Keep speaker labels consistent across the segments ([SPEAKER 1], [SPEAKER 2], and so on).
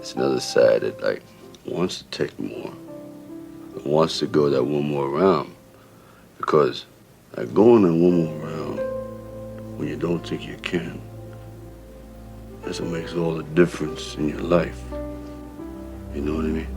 [SPEAKER 1] it's another side that like wants to take more, wants to go that one more round, because like going that one more round when you don't think you can, that's what makes all the difference in your life. You know what I mean?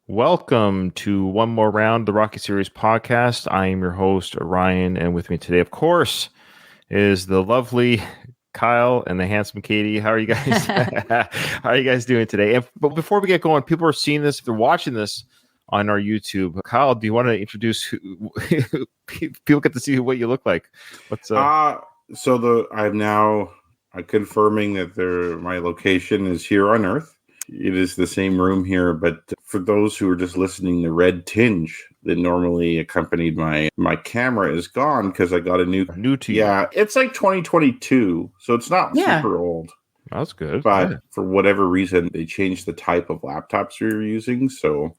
[SPEAKER 2] Welcome to One More Round, the Rocky Series podcast. I am your host, Ryan, and with me today, of course, is the lovely Kyle and the handsome Katie. How are you guys? How are you guys doing today? But before we get going, people are seeing this, if they're watching this on our YouTube. Kyle, do you want to introduce who people get to see what you look like? What's
[SPEAKER 3] I'm now confirming that my location is here on Earth. It is the same room here, but for those who are just listening, the red tinge that normally accompanied my camera is gone because I got a new
[SPEAKER 2] to you.
[SPEAKER 3] Yeah, it's like 2022, so it's not super old.
[SPEAKER 2] That's good.
[SPEAKER 3] But for whatever reason, they changed the type of laptops we were using, so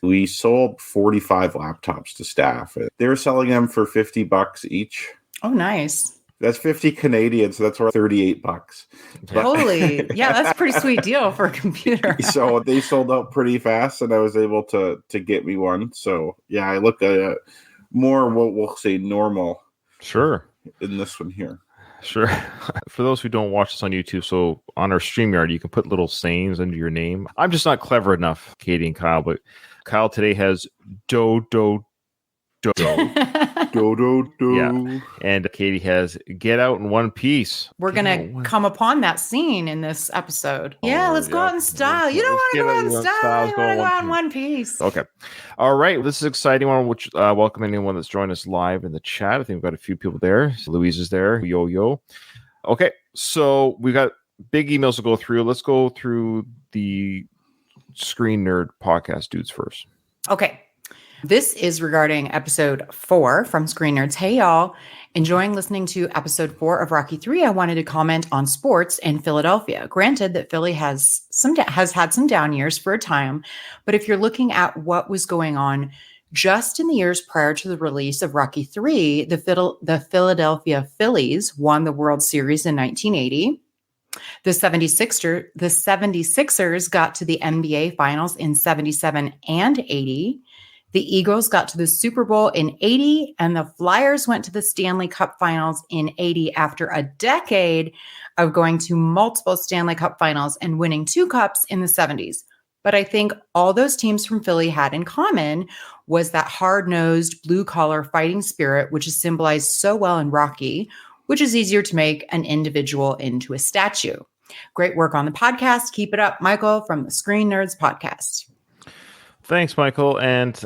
[SPEAKER 3] we sold 45 laptops to staff. They were selling them for $50 each.
[SPEAKER 4] Oh, nice.
[SPEAKER 3] That's 50 Canadian, so that's around $38.
[SPEAKER 4] Holy, yeah, that's a pretty sweet deal for a computer.
[SPEAKER 3] So they sold out pretty fast, and I was able to get me one. So yeah, I look at more what we'll say normal.
[SPEAKER 2] Sure.
[SPEAKER 3] In this one here.
[SPEAKER 2] Sure. For those who don't watch this on YouTube, so on our StreamYard, you can put little sayings under your name. I'm just not clever enough, Katie and Kyle, but Kyle today has do. Yeah. And Katie has get out in one piece.
[SPEAKER 4] We're going to come upon that scene in this episode. Let's go out in style. You don't want to go out in style. You want to go out in one piece.
[SPEAKER 2] Okay. All right. This is exciting one, which welcome anyone that's joined us live in the chat. I think we've got a few people there. So Louise is there. Yo. Okay. So we've got big emails to go through. Let's go through the Screen Nerd podcast dudes first.
[SPEAKER 4] Okay. This is regarding episode 4 from Screen Nerds. Hey, y'all. Enjoying listening to episode 4 of Rocky 3. I wanted to comment on sports in Philadelphia. Granted that Philly has had some down years for a time, but if you're looking at what was going on just in the years prior to the release of Rocky 3, the Philadelphia Phillies won the World Series in 1980. The 76ers got to the NBA Finals in 77 and 80. The Eagles got to the Super Bowl in 80, and the Flyers went to the Stanley Cup Finals in 80 after a decade of going to multiple Stanley Cup Finals and winning 2 cups in the 70s. But I think all those teams from Philly had in common was that hard-nosed, blue-collar fighting spirit, which is symbolized so well in Rocky, which is easier to make an individual into a statue. Great work on the podcast. Keep it up, Michael, from the Screen Nerds podcast.
[SPEAKER 2] Thanks, Michael. And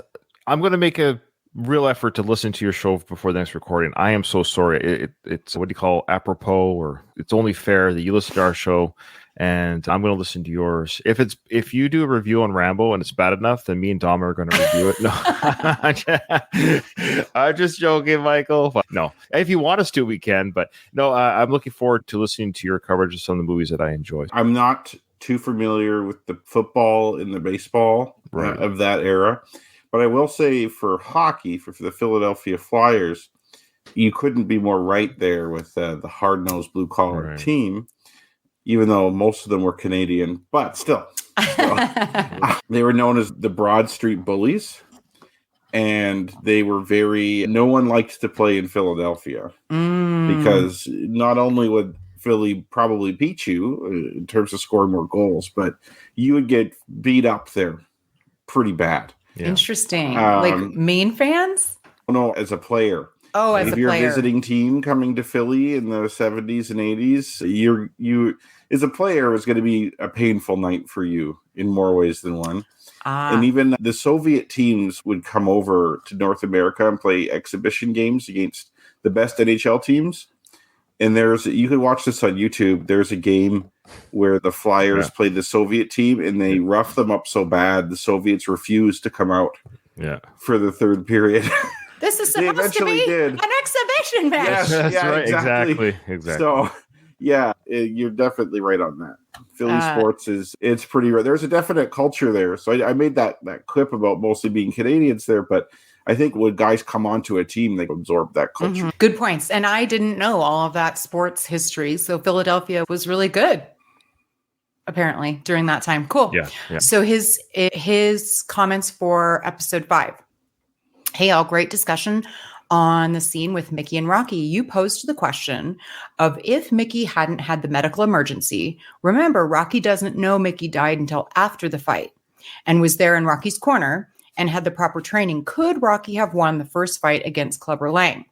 [SPEAKER 2] I'm going to make a real effort to listen to your show before the next recording. I am so sorry. It's what do you call apropos, or it's only fair that you listen to our show, and I'm going to listen to yours. If you do a review on Rambo and it's bad enough, then me and Dom are going to review it. No, I'm just joking, Michael. But no, if you want us to, we can. But no, I'm looking forward to listening to your coverage of some of the movies that I enjoy.
[SPEAKER 3] I'm not too familiar with the football and the baseball of that era. But I will say for hockey, for the Philadelphia Flyers, you couldn't be more right there with the hard-nosed blue-collar team, even though most of them were Canadian. But still, they were known as the Broad Street Bullies, and they were no one liked to play in Philadelphia because not only would Philly probably beat you in terms of scoring more goals, but you would get beat up there pretty bad.
[SPEAKER 4] Yeah. Interesting. Like mean fans?
[SPEAKER 3] No, as a player.
[SPEAKER 4] Oh, as a player.
[SPEAKER 3] If you're a visiting team coming to Philly in the 70s and 80s, you as a player, it was going to be a painful night for you in more ways than one. And even the Soviet teams would come over to North America and play exhibition games against the best NHL teams. And you can watch this on YouTube. There's a game where the Flyers played the Soviet team, and they roughed them up so bad the Soviets refused to come out for the third period.
[SPEAKER 4] This is supposed to be an exhibition match.
[SPEAKER 3] Yes,
[SPEAKER 2] That's right. Exactly.
[SPEAKER 3] So, you're definitely right on that. Philly sports it's pretty rare. There's a definite culture there. So I made that clip about mostly being Canadians there, but I think when guys come onto a team, they absorb that culture.
[SPEAKER 4] Mm-hmm. Good points. And I didn't know all of that sports history. So Philadelphia was really good, apparently, during that time. Cool.
[SPEAKER 2] Yeah.
[SPEAKER 4] So his comments for episode 5. Hey, all, great discussion on the scene with Mickey and Rocky. You posed the question of if Mickey hadn't had the medical emergency. Remember, Rocky doesn't know Mickey died until after the fight and was there in Rocky's corner and had the proper training. Could Rocky have won the first fight against Clubber Lang?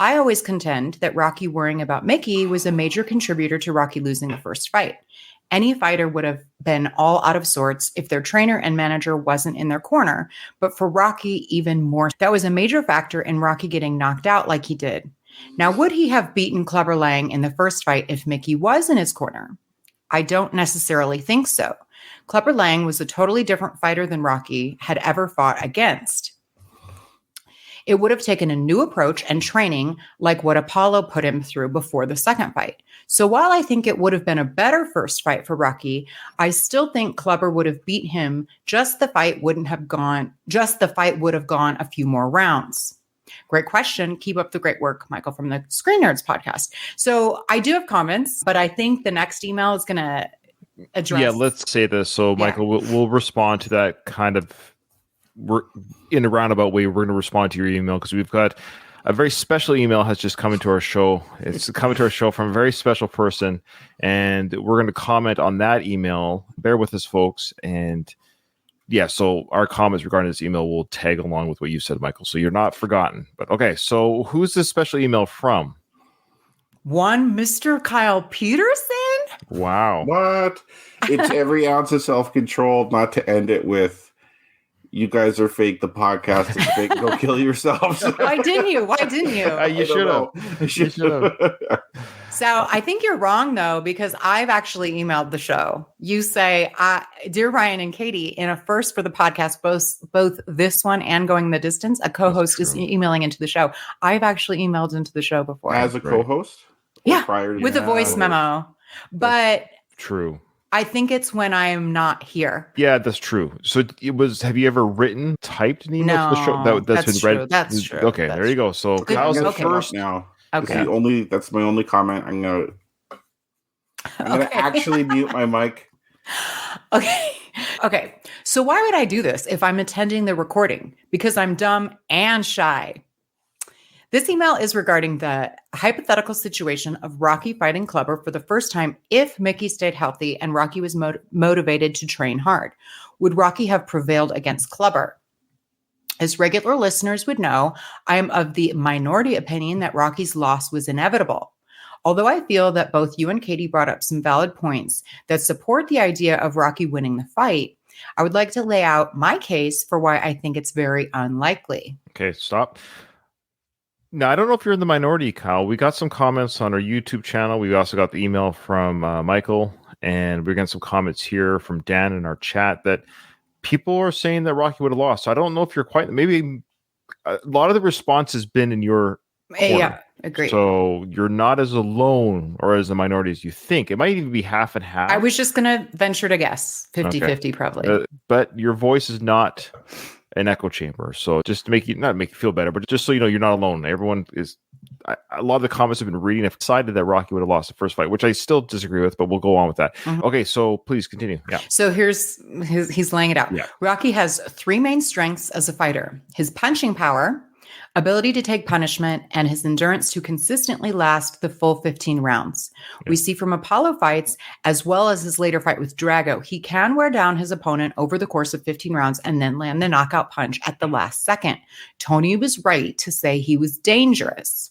[SPEAKER 4] I always contend that Rocky worrying about Mickey was a major contributor to Rocky losing the first fight. Any fighter would have been all out of sorts if their trainer and manager wasn't in their corner. But for Rocky, even more. That was a major factor in Rocky getting knocked out like he did. Now, would he have beaten Clubber Lang in the first fight if Mickey was in his corner? I don't necessarily think so. Clubber Lang was a totally different fighter than Rocky had ever fought against. It would have taken a new approach and training like what Apollo put him through before the second fight. So while I think it would have been a better first fight for Rocky, I still think Clubber would have beat him. Just the fight would have gone a few more rounds. Great question. Keep up the great work, Michael, from the Screen Nerds podcast. So I do have comments, but I think the next email is going to address.
[SPEAKER 2] Yeah, let's say this. So, Michael, we'll respond to that kind of in a roundabout way. We're going to respond to your email because we've got a very special email has just come into our show. It's coming to our show from a very special person, and we're going to comment on that email. Bear with us, folks. And so our comments regarding this email will tag along with what you said, Michael. So you're not forgotten. But okay, so who's this special email from?
[SPEAKER 4] One Mr. Kyle Peterson?
[SPEAKER 2] Wow.
[SPEAKER 3] What? It's every ounce of self-control not to end it with, you guys are fake, the podcast is fake, go kill yourselves.
[SPEAKER 4] Why didn't you?
[SPEAKER 2] You should have.
[SPEAKER 4] So I think you're wrong, though, because I've actually emailed the show. You say, Dear Ryan and Katie, in a first for the podcast, both this one and Going the Distance, a co-host is emailing into the show. I've actually emailed into the show before.
[SPEAKER 3] As a co-host?
[SPEAKER 4] Yeah, with a voice memo. But
[SPEAKER 2] true.
[SPEAKER 4] I think it's when I'm not here.
[SPEAKER 2] Yeah, that's true. So have you ever typed an email to the show that's been read?
[SPEAKER 4] That's true.
[SPEAKER 2] Okay, there you go. So Kyle's the first
[SPEAKER 3] now.
[SPEAKER 4] Okay.
[SPEAKER 3] That's my only comment. I'm gonna actually mute my mic.
[SPEAKER 4] Okay. So why would I do this if I'm attending the recording? Because I'm dumb and shy. This email is regarding the hypothetical situation of Rocky fighting Clubber for the first time if Mickey stayed healthy and Rocky was motivated to train hard. Would Rocky have prevailed against Clubber? As regular listeners would know, I am of the minority opinion that Rocky's loss was inevitable. Although I feel that both you and Katie brought up some valid points that support the idea of Rocky winning the fight, I would like to lay out my case for why I think it's very unlikely.
[SPEAKER 2] Okay, stop. Now, I don't know if you're in the minority, Kyle. We got some comments on our YouTube channel. We also got the email from Michael, and we're getting some comments here from Dan in our chat that people are saying that Rocky would have lost. So I don't know if you're quite, maybe a lot of the response has been in your corner.
[SPEAKER 4] Yeah, agreed.
[SPEAKER 2] So you're not as alone or as a minority as you think. It might even be half and half.
[SPEAKER 4] I was just going to venture to guess 50-50 probably.
[SPEAKER 2] But your voice is not an echo chamber. So just to not make you feel better, but just so you know, you're not alone. Everyone is, a lot of the comments I've been reading have decided that Rocky would have lost the first fight, which I still disagree with, but we'll go on with that. Mm-hmm. Okay, so please continue. Yeah.
[SPEAKER 4] So he's laying it out.
[SPEAKER 2] Yeah.
[SPEAKER 4] Rocky has 3 main strengths as a fighter: his punching power, ability to take punishment, and his endurance to consistently last the full 15 rounds. Yeah. We see from Apollo fights, as well as his later fight with Drago, he can wear down his opponent over the course of 15 rounds and then land the knockout punch at the last second. Tony was right to say he was dangerous.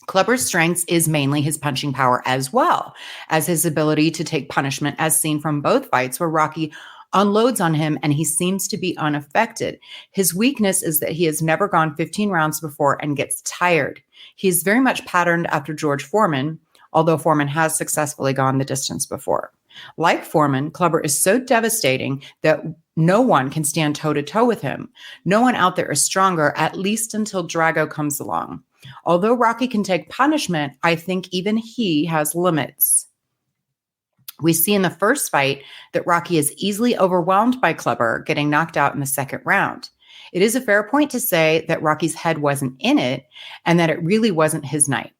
[SPEAKER 4] Clubber's strengths is mainly his punching power as well as his ability to take punishment, as seen from both fights where Rocky unloads on him, and he seems to be unaffected. His weakness is that he has never gone 15 rounds before and gets tired. He is very much patterned after George Foreman, although Foreman has successfully gone the distance before. Like Foreman, Clubber is so devastating that no one can stand toe-to-toe with him. No one out there is stronger, at least until Drago comes along. Although Rocky can take punishment, I think even he has limits. We see in the first fight that Rocky is easily overwhelmed by Clubber, getting knocked out in the second round. It is a fair point to say that Rocky's head wasn't in it and that it really wasn't his night.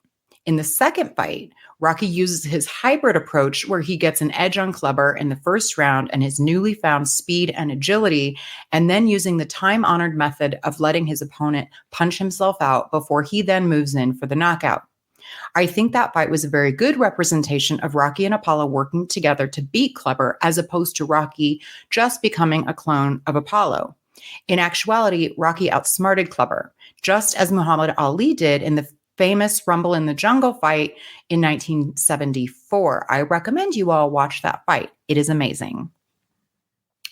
[SPEAKER 4] In the second fight, Rocky uses his hybrid approach where he gets an edge on Clubber in the first round and his newly found speed and agility, and then using the time-honored method of letting his opponent punch himself out before he then moves in for the knockout. I think that fight was a very good representation of Rocky and Apollo working together to beat Clubber, as opposed to Rocky just becoming a clone of Apollo. In actuality, Rocky outsmarted Clubber, just as Muhammad Ali did in the famous Rumble in the Jungle fight in 1974. I recommend you all watch that fight. It is amazing.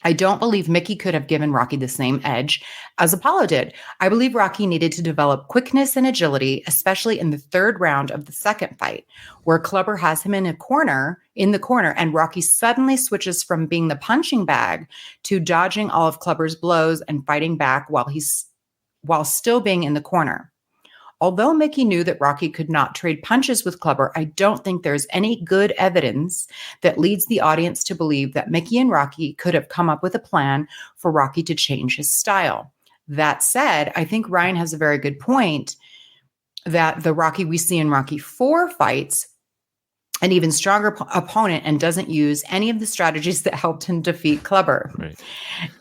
[SPEAKER 4] I don't believe Mickey could have given Rocky the same edge as Apollo did. I believe Rocky needed to develop quickness and agility, especially in the third round of the second fight, where Clubber has him in the corner, and Rocky suddenly switches from being the punching bag to dodging all of Clubber's blows and fighting back while still being in the corner. Although Mickey knew that Rocky could not trade punches with Clubber, I don't think there's any good evidence that leads the audience to believe that Mickey and Rocky could have come up with a plan for Rocky to change his style. That said, I think Ryan has a very good point that the Rocky we see in Rocky IV fights an even stronger opponent and doesn't use any of the strategies that helped him defeat Clubber.
[SPEAKER 2] Right.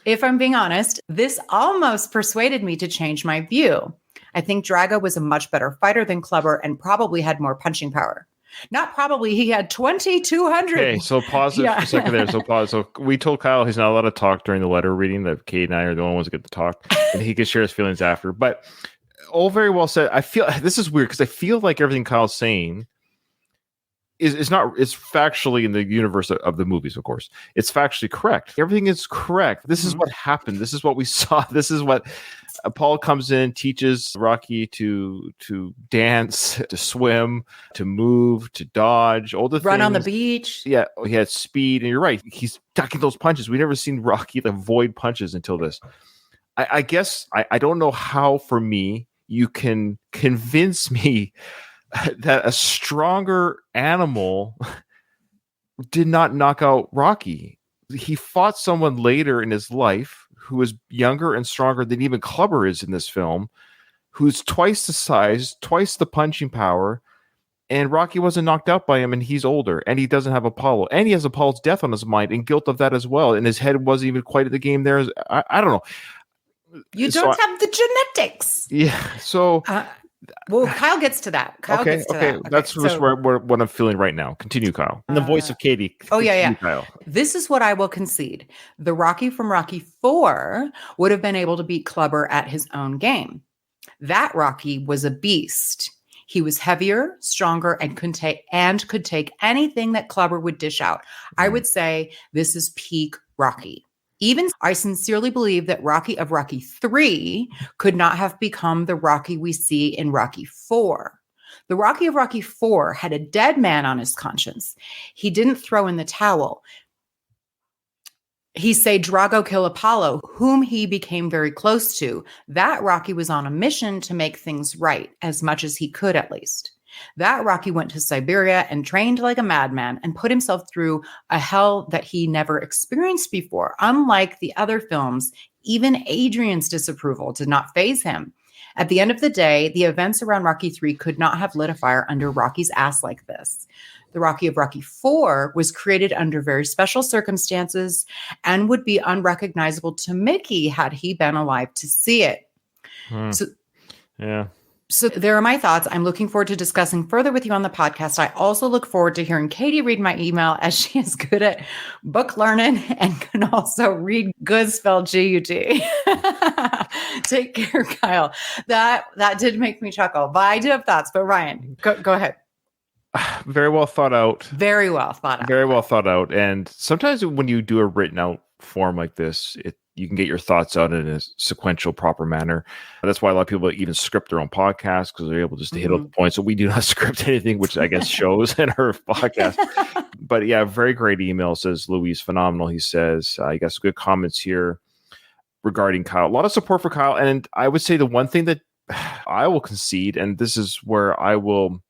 [SPEAKER 4] If I'm being honest, this almost persuaded me to change my view. I think Drago was a much better fighter than Clubber and probably had more punching power. Not probably, he had 2,200.
[SPEAKER 2] Okay, so pause it for a second there. So pause. So we told Kyle he's not allowed to talk during the letter reading, that Kate and I are the only ones that get to talk, and he can share his feelings after. But all very well said. I feel this is weird because I feel like everything Kyle's saying is not, it's factually in the universe of the movies, of course. It's factually correct. Everything is correct. This is what happened. This is what we saw. This is what Apollo comes in, teaches Rocky to dance, to swim, to move, to dodge, all the
[SPEAKER 4] Run
[SPEAKER 2] things.
[SPEAKER 4] on the beach.
[SPEAKER 2] Yeah, he had speed, and you're right. He's ducking those punches. We never seen Rocky avoid punches until this. I guess I don't know how, for me, you can convince me that a stronger animal did not knock out Rocky. He fought someone later in his life who is younger and stronger than even Clubber is in this film, who's twice the size, twice the punching power, and Rocky wasn't knocked out by him, and he's older, and he doesn't have Apollo, and he has Apollo's death on his mind and guilt of that as well, and his head wasn't even quite at the game there. I don't know.
[SPEAKER 4] You don't have the genetics.
[SPEAKER 2] Yeah, so...
[SPEAKER 4] well, Kyle gets to that. Okay.
[SPEAKER 2] That's just what I'm feeling right now. Continue, Kyle. In the voice of Katie.
[SPEAKER 4] Yeah.
[SPEAKER 2] Kyle.
[SPEAKER 4] This is what I will concede. The Rocky from Rocky IV would have been able to beat Clubber at his own game. That Rocky was a beast. He was heavier, stronger, and could take anything that Clubber would dish out. I would say this is peak Rocky. Even I sincerely believe that Rocky of Rocky III could not have become the Rocky we see in Rocky IV. The Rocky of Rocky IV had a dead man on his conscience. He didn't throw in the towel. He said Drago kill Apollo, whom he became very close to. That Rocky was on a mission to make things right, as much as he could at least. That Rocky went to Siberia and trained like a madman and put himself through a hell that he never experienced before. Unlike the other films, even Adrian's disapproval did not faze him. At the end of the day, the events around Rocky III could not have lit a fire under Rocky's ass like this. The Rocky of Rocky IV was created under very special circumstances and would be unrecognizable to Mickey had he been alive to see it. So there are my thoughts. I'm looking forward to discussing further with you on the podcast. I also look forward to hearing Katie read my email, as she is good at book learning and can also read good spelled G-U-T. Take care, Kyle. That did make me chuckle, but I do have thoughts. But Ryan, go ahead.
[SPEAKER 2] Very well thought out.
[SPEAKER 4] Very well thought out.
[SPEAKER 2] Very well thought out. And sometimes when you do a written out form like this, you can get your thoughts out in a sequential, proper manner. That's why a lot of people even script their own podcasts, because they're able just to hit up the points. So we do not script anything, which I guess shows in our podcast. But yeah, very great email, says Luis. Phenomenal. He says, I guess good comments here regarding Kyle. A lot of support for Kyle. And I would say the one thing that I will concede, and this is where I'm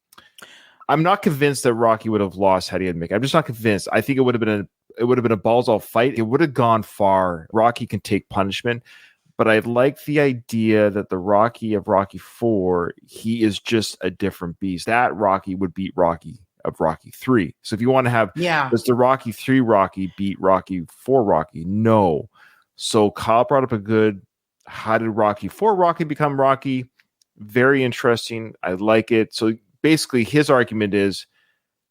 [SPEAKER 2] not convinced that Rocky would have lost had he had Mickey. I'm just not convinced. I think it would have been a balls all fight. It would have gone far. Rocky can take punishment, but I like the idea that the Rocky of Rocky 4, he is just a different beast. That Rocky would beat Rocky of Rocky 3. So if you want to have, does the Rocky 3 Rocky beat Rocky 4 Rocky? No. So Kyle brought up a good, how did Rocky 4 Rocky become Rocky? Very interesting. I like it. So basically his argument is,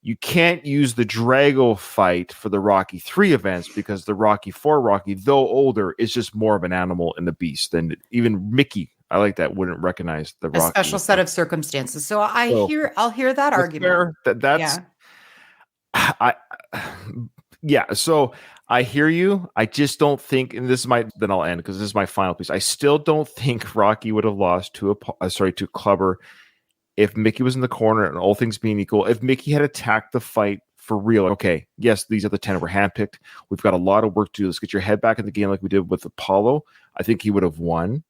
[SPEAKER 2] you can't use the Drago fight for the Rocky 3 events because the Rocky 4 Rocky, though older, is just more of an animal and a beast than even Mickey. I like that. Wouldn't recognize the Rocky. A
[SPEAKER 4] special set of circumstances. So I'll hear that argument.
[SPEAKER 2] So I hear you. I just don't think, and then I'll end because this is my final piece. I still don't think Rocky would have lost to Clubber if Mickey was in the corner and all things being equal. If Mickey had attacked the fight for real, okay, yes, these other 10 were handpicked. We've got a lot of work to do. Let's get your head back in the game like we did with Apollo. I think he would have won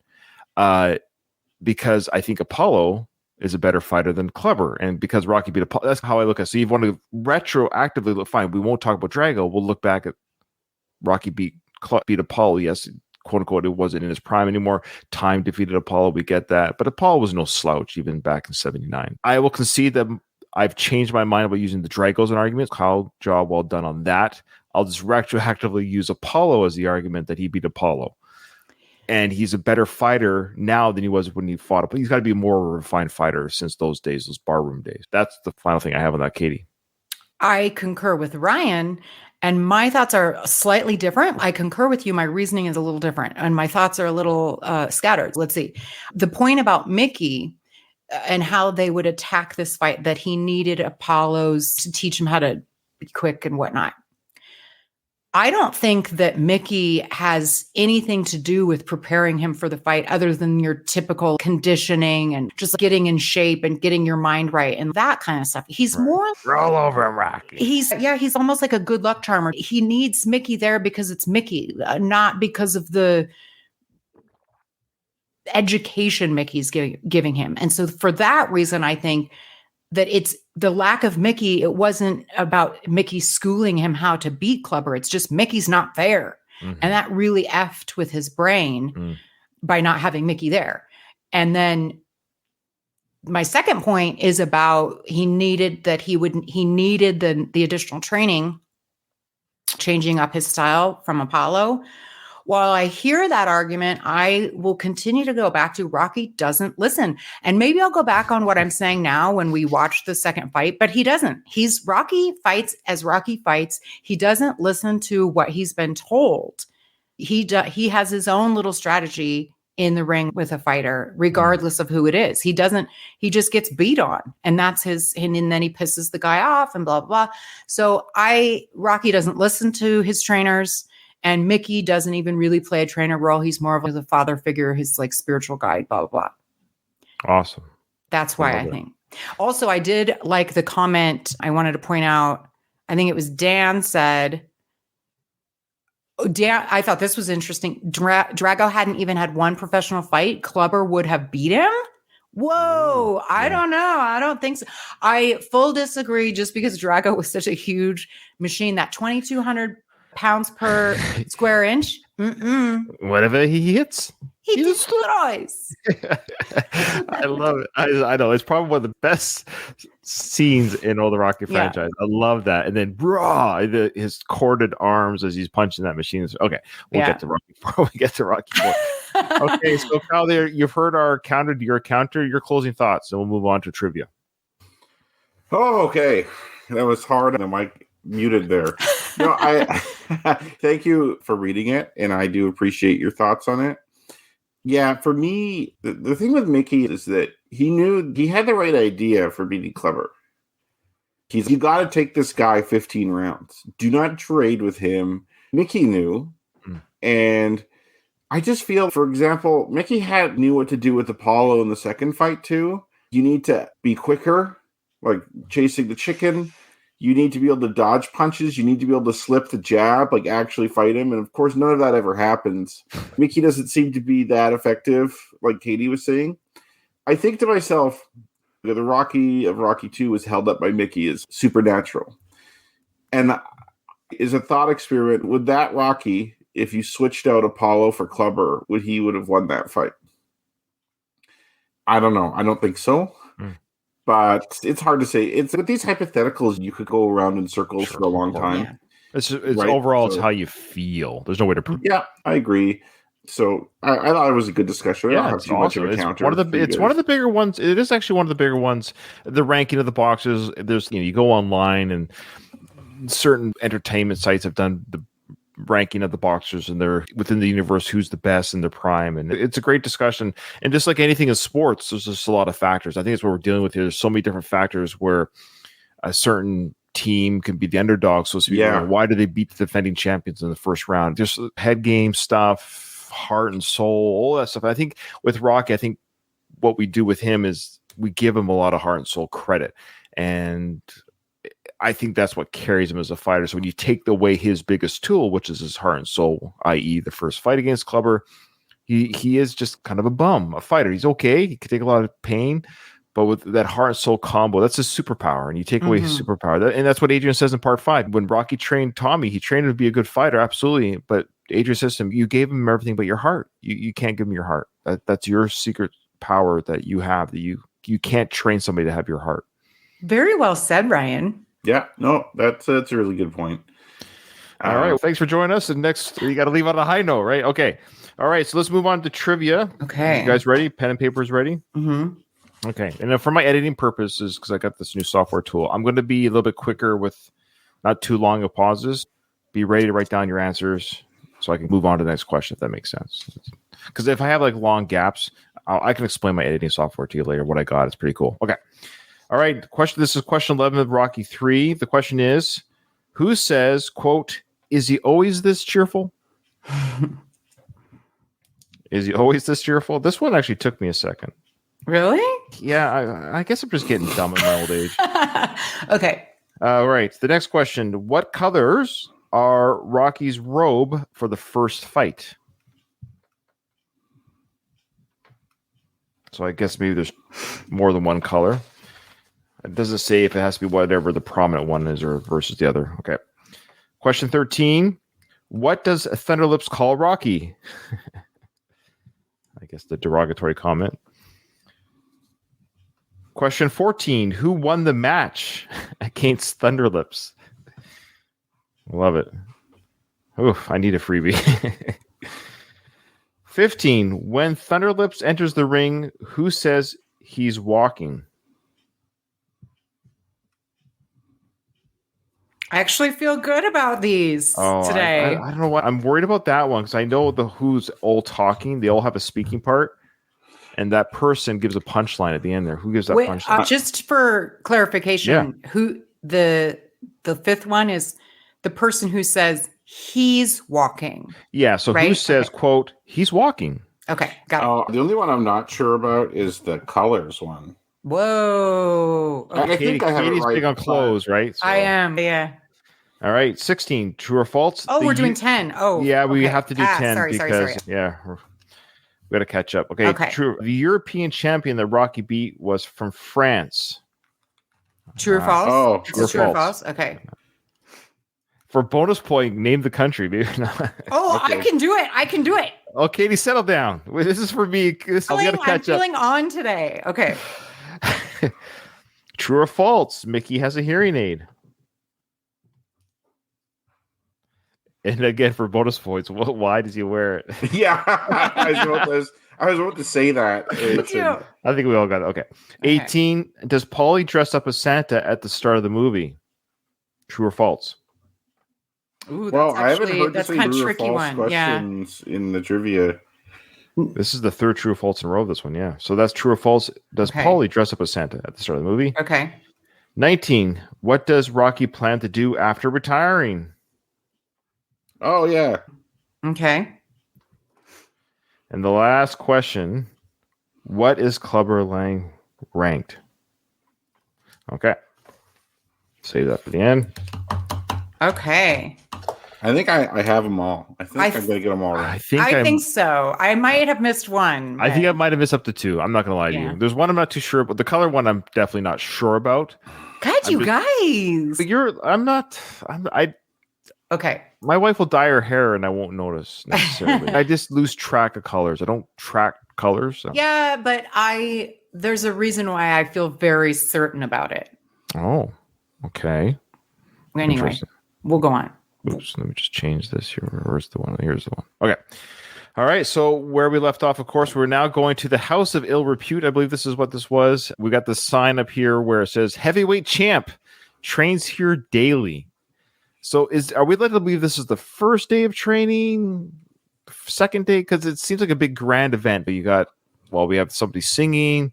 [SPEAKER 2] because I think Apollo is a better fighter than Clubber. And because Rocky beat Apollo, that's how I look at it. So you want to retroactively look, fine, we won't talk about Drago. We'll look back at Rocky beat Apollo. Yes, quote unquote, it wasn't in his prime anymore. Time defeated Apollo. We get that. But Apollo was no slouch even back in 79. I will concede that I've changed my mind about using the Drago as an argument. Kyle, job well done on that. I'll just retroactively use Apollo as the argument that he beat Apollo. And he's a better fighter now than he was when he fought Apollo. He's got to be a more refined fighter since those days, those barroom days. That's the final thing I have on that, Katie.
[SPEAKER 4] I concur with Ryan. And my thoughts are slightly different. I concur with you. My reasoning is a little different. And my thoughts are a little scattered. Let's see. The point about Mickey and how they would attack this fight, that he needed Apollos to teach him how to be quick and whatnot. I don't think that Mickey has anything to do with preparing him for the fight other than your typical conditioning and just getting in shape and getting your mind right and that kind of stuff. He's more
[SPEAKER 2] roll over him, Rocky.
[SPEAKER 4] He's almost like a good luck charmer. He needs Mickey there because it's Mickey, not because of the education Mickey's giving him. And so for that reason, I think that it's the lack of Mickey. It wasn't about Mickey schooling him how to beat Clubber. It's just Mickey's not there. Mm-hmm. And that really effed with his brain by not having Mickey there. And then my second point is about he needed the additional training, changing up his style from Apollo. While I hear that argument, I will continue to go back to Rocky doesn't listen. And maybe I'll go back on what I'm saying now when we watch the second fight, but he doesn't. Rocky fights as Rocky fights. He doesn't listen to what he's been told. He has his own little strategy in the ring with a fighter, regardless of who it is. He just gets beat on, and that's and then he pisses the guy off and blah, blah, blah. So Rocky doesn't listen to his trainers. And Mickey doesn't even really play a trainer role. He's more of a father figure, his like spiritual guide, blah, blah, blah.
[SPEAKER 2] Awesome.
[SPEAKER 4] That's why I think. Also, I did like the comment I wanted to point out. I think it was Dan said, I thought this was interesting. Drago hadn't even had one professional fight. Clubber would have beat him. Whoa. I don't know. I don't think so. I full disagree just because Drago was such a huge machine. That 2,200 pounds per square inch.
[SPEAKER 2] Whatever he hits,
[SPEAKER 4] he destroys.
[SPEAKER 2] I love it. I know it's probably one of the best scenes in all the Rocky franchise. I love that. And then his corded arms as he's punching that machine. Okay, we'll get to Rocky 4. We get to Rocky 4. Okay, so Kyle, there you've heard our counter to your counter. Your closing thoughts, and we'll move on to trivia.
[SPEAKER 3] Oh, okay. That was hard. The mic muted there. I thank you for reading it, and I do appreciate your thoughts on it. Yeah, for me, the thing with Mickey is that he knew he had the right idea for beating Clubber. You got to take this guy 15 rounds. Do not trade with him. Mickey knew And I just feel, for example, Mickey knew what to do with Apollo in the second fight too. You need to be quicker, like chasing the chicken. You need to be able to dodge punches. You need to be able to slip the jab, like actually fight him. And of course, none of that ever happens. Mickey doesn't seem to be that effective, like Katie was saying. I think to myself, the Rocky of Rocky 2 was held up by Mickey as supernatural. And is a thought experiment, would that Rocky, if you switched out Apollo for Clubber, would have won that fight? I don't know. I don't think so. But it's hard to say. It's with these hypotheticals, you could go around in circles for a long time.
[SPEAKER 2] Yeah. It's
[SPEAKER 3] right?
[SPEAKER 2] Overall, it's how you feel. There's no way to prove.
[SPEAKER 3] Yeah, I agree. So I thought it was a good discussion. I don't have too much of a counter.
[SPEAKER 2] It's one of the bigger ones. It is actually one of the bigger ones. The ranking of the boxes. There's you go online and certain entertainment sites have done the ranking of the boxers and they're within the universe who's the best in their prime, and it's a great discussion. And just like anything in sports, there's just a lot of factors. I think it's what we're dealing with here. There's so many different factors where a certain team can be the underdog, so to speak. Why do they beat the defending champions in the first round? Just head game stuff, heart and soul, all that stuff. I think with Rocky, I think what we do with him is we give him a lot of heart and soul credit, and I think that's what carries him as a fighter. So when you take away his biggest tool, which is his heart and soul, i.e. the first fight against Clubber, he is just kind of a bum, a fighter. He's okay. He can take a lot of pain, but with that heart and soul combo, that's his superpower. And you take away his superpower. And that's what Adrian says in part 5. When Rocky trained Tommy, he trained him to be a good fighter, absolutely. But Adrian says to him, you gave him everything but your heart. You can't give him your heart. That's your secret power that you have, that you can't train somebody to have your heart.
[SPEAKER 4] Very well said, Ryan.
[SPEAKER 3] Yeah, no, that's a really good point.
[SPEAKER 2] All right, well, thanks for joining us. And next, you got to leave on a high note, right? Okay. All right, so let's move on to trivia.
[SPEAKER 4] Okay.
[SPEAKER 2] You guys ready? Pen and paper is ready?
[SPEAKER 4] Mm-hmm.
[SPEAKER 2] Okay. And then for my editing purposes, because I got this new software tool, I'm going to be a little bit quicker with not too long of pauses. Be ready to write down your answers so I can move on to the next question, if that makes sense. Because if I have like long gaps, I can explain my editing software to you later, what I got. It's pretty cool. Okay. All right. This is question 11 of Rocky 3. The question is, who says, quote, is he always this cheerful? Is he always this cheerful? This one actually took me a second.
[SPEAKER 4] Really?
[SPEAKER 2] Yeah, I guess I'm just getting dumb in my old age.
[SPEAKER 4] Okay.
[SPEAKER 2] All right. The next question. What colors are Rocky's robe for the first fight? So I guess maybe there's more than one color. It doesn't say if it has to be whatever the prominent one is or versus the other. Okay. Question 13. What does Thunderlips call Rocky? I guess the derogatory comment. Question 14. Who won the match against Thunderlips? Love it. Oof, I need a freebie. 15. When Thunderlips enters the ring, who says he's walking?
[SPEAKER 4] I actually feel good about these today.
[SPEAKER 2] I don't know what I'm worried about that one because I know who's all talking. They all have a speaking part, and that person gives a punchline at the end there. Who gives that punchline?
[SPEAKER 4] Just for clarification, who the fifth one is the person who says he's walking.
[SPEAKER 2] Yeah. So right? Who says, quote, he's walking?
[SPEAKER 4] Okay, got it.
[SPEAKER 3] The only one I'm not sure about is the colors one.
[SPEAKER 4] Whoa.
[SPEAKER 3] Okay. I think I have
[SPEAKER 2] Katie's
[SPEAKER 3] it right,
[SPEAKER 2] big on clothes, right? So.
[SPEAKER 4] I am, yeah.
[SPEAKER 2] All right, 16. True or false?
[SPEAKER 4] Oh, we're doing 10. Oh,
[SPEAKER 2] yeah, we have to do 10
[SPEAKER 4] sorry.
[SPEAKER 2] Yeah, we got to catch up. Okay, true. The European champion that Rocky beat was from France.
[SPEAKER 4] True or false?
[SPEAKER 3] Oh,
[SPEAKER 4] true or false? Okay.
[SPEAKER 2] For bonus point, name the country, baby.
[SPEAKER 4] Oh, okay. I can do it.
[SPEAKER 2] Oh, Katie, settle down. This is for me. We got to catch up.
[SPEAKER 4] I'm feeling on today. Okay.
[SPEAKER 2] True or false? Mickey has a hearing aid. And again, for bonus points, why does he wear it?
[SPEAKER 3] Yeah, I was about to say that.
[SPEAKER 2] I think we all got it. Okay. 18. Does Paulie dress up as Santa at the start of the movie? True or false?
[SPEAKER 4] Ooh,
[SPEAKER 3] I haven't heard
[SPEAKER 4] that's
[SPEAKER 3] kind
[SPEAKER 4] of tricky one.
[SPEAKER 3] Questions in the trivia.
[SPEAKER 2] This is the third true or false in a row. This one, yeah. So that's true or false. Does Paulie dress up as Santa at the start of the movie?
[SPEAKER 4] Okay.
[SPEAKER 2] 19. What does Rocky plan to do after retiring?
[SPEAKER 3] Oh, yeah.
[SPEAKER 4] Okay.
[SPEAKER 2] And the last question, what is Clubber Lang ranked? Okay. Save that for the end.
[SPEAKER 4] Okay.
[SPEAKER 3] I think I have them all. I think I'm going to get them all
[SPEAKER 2] I
[SPEAKER 3] right.
[SPEAKER 2] think
[SPEAKER 4] so. I might have missed one.
[SPEAKER 2] I think I
[SPEAKER 4] but-
[SPEAKER 2] might have missed up to 2. I'm not going to lie to
[SPEAKER 4] Yeah.
[SPEAKER 2] you. There's one I'm not too sure, but the color one I'm definitely not sure about.
[SPEAKER 4] God,
[SPEAKER 2] I'm
[SPEAKER 4] you guys.
[SPEAKER 2] But
[SPEAKER 4] Okay.
[SPEAKER 2] my wife will dye her hair and I won't notice necessarily. I just lose track of colors. I don't track colors. So.
[SPEAKER 4] Yeah, but there's a reason why I feel very certain about it.
[SPEAKER 2] Oh, okay.
[SPEAKER 4] Anyway,
[SPEAKER 2] Interesting.
[SPEAKER 4] we'll go on.
[SPEAKER 2] Oops, let me just change this here. Where's the one? Here's the one. Okay. All right. So where we left off, of course, we're now going to the House of Ill Repute. I believe this is what this was. We got the sign up here where it says heavyweight champ trains here daily. So are we led to believe this is the first day of training, second day? Because it seems like a big grand event, but we have somebody singing.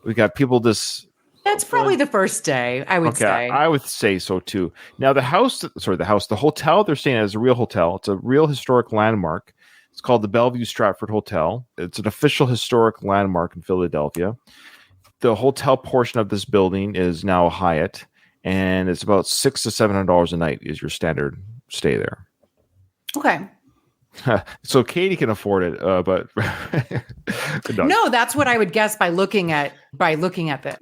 [SPEAKER 2] We got people
[SPEAKER 4] That's probably the first day, I would say.
[SPEAKER 2] I would say so too. Now the hotel they're staying at is a real hotel. It's a real historic landmark. It's called the Bellevue Stratford Hotel. It's an official historic landmark in Philadelphia. The hotel portion of this building is now a Hyatt, and it's about $600 to $700 a night is your standard stay there.
[SPEAKER 4] Okay.
[SPEAKER 2] So Katie can afford it, but
[SPEAKER 4] No, that's what I would guess by looking at the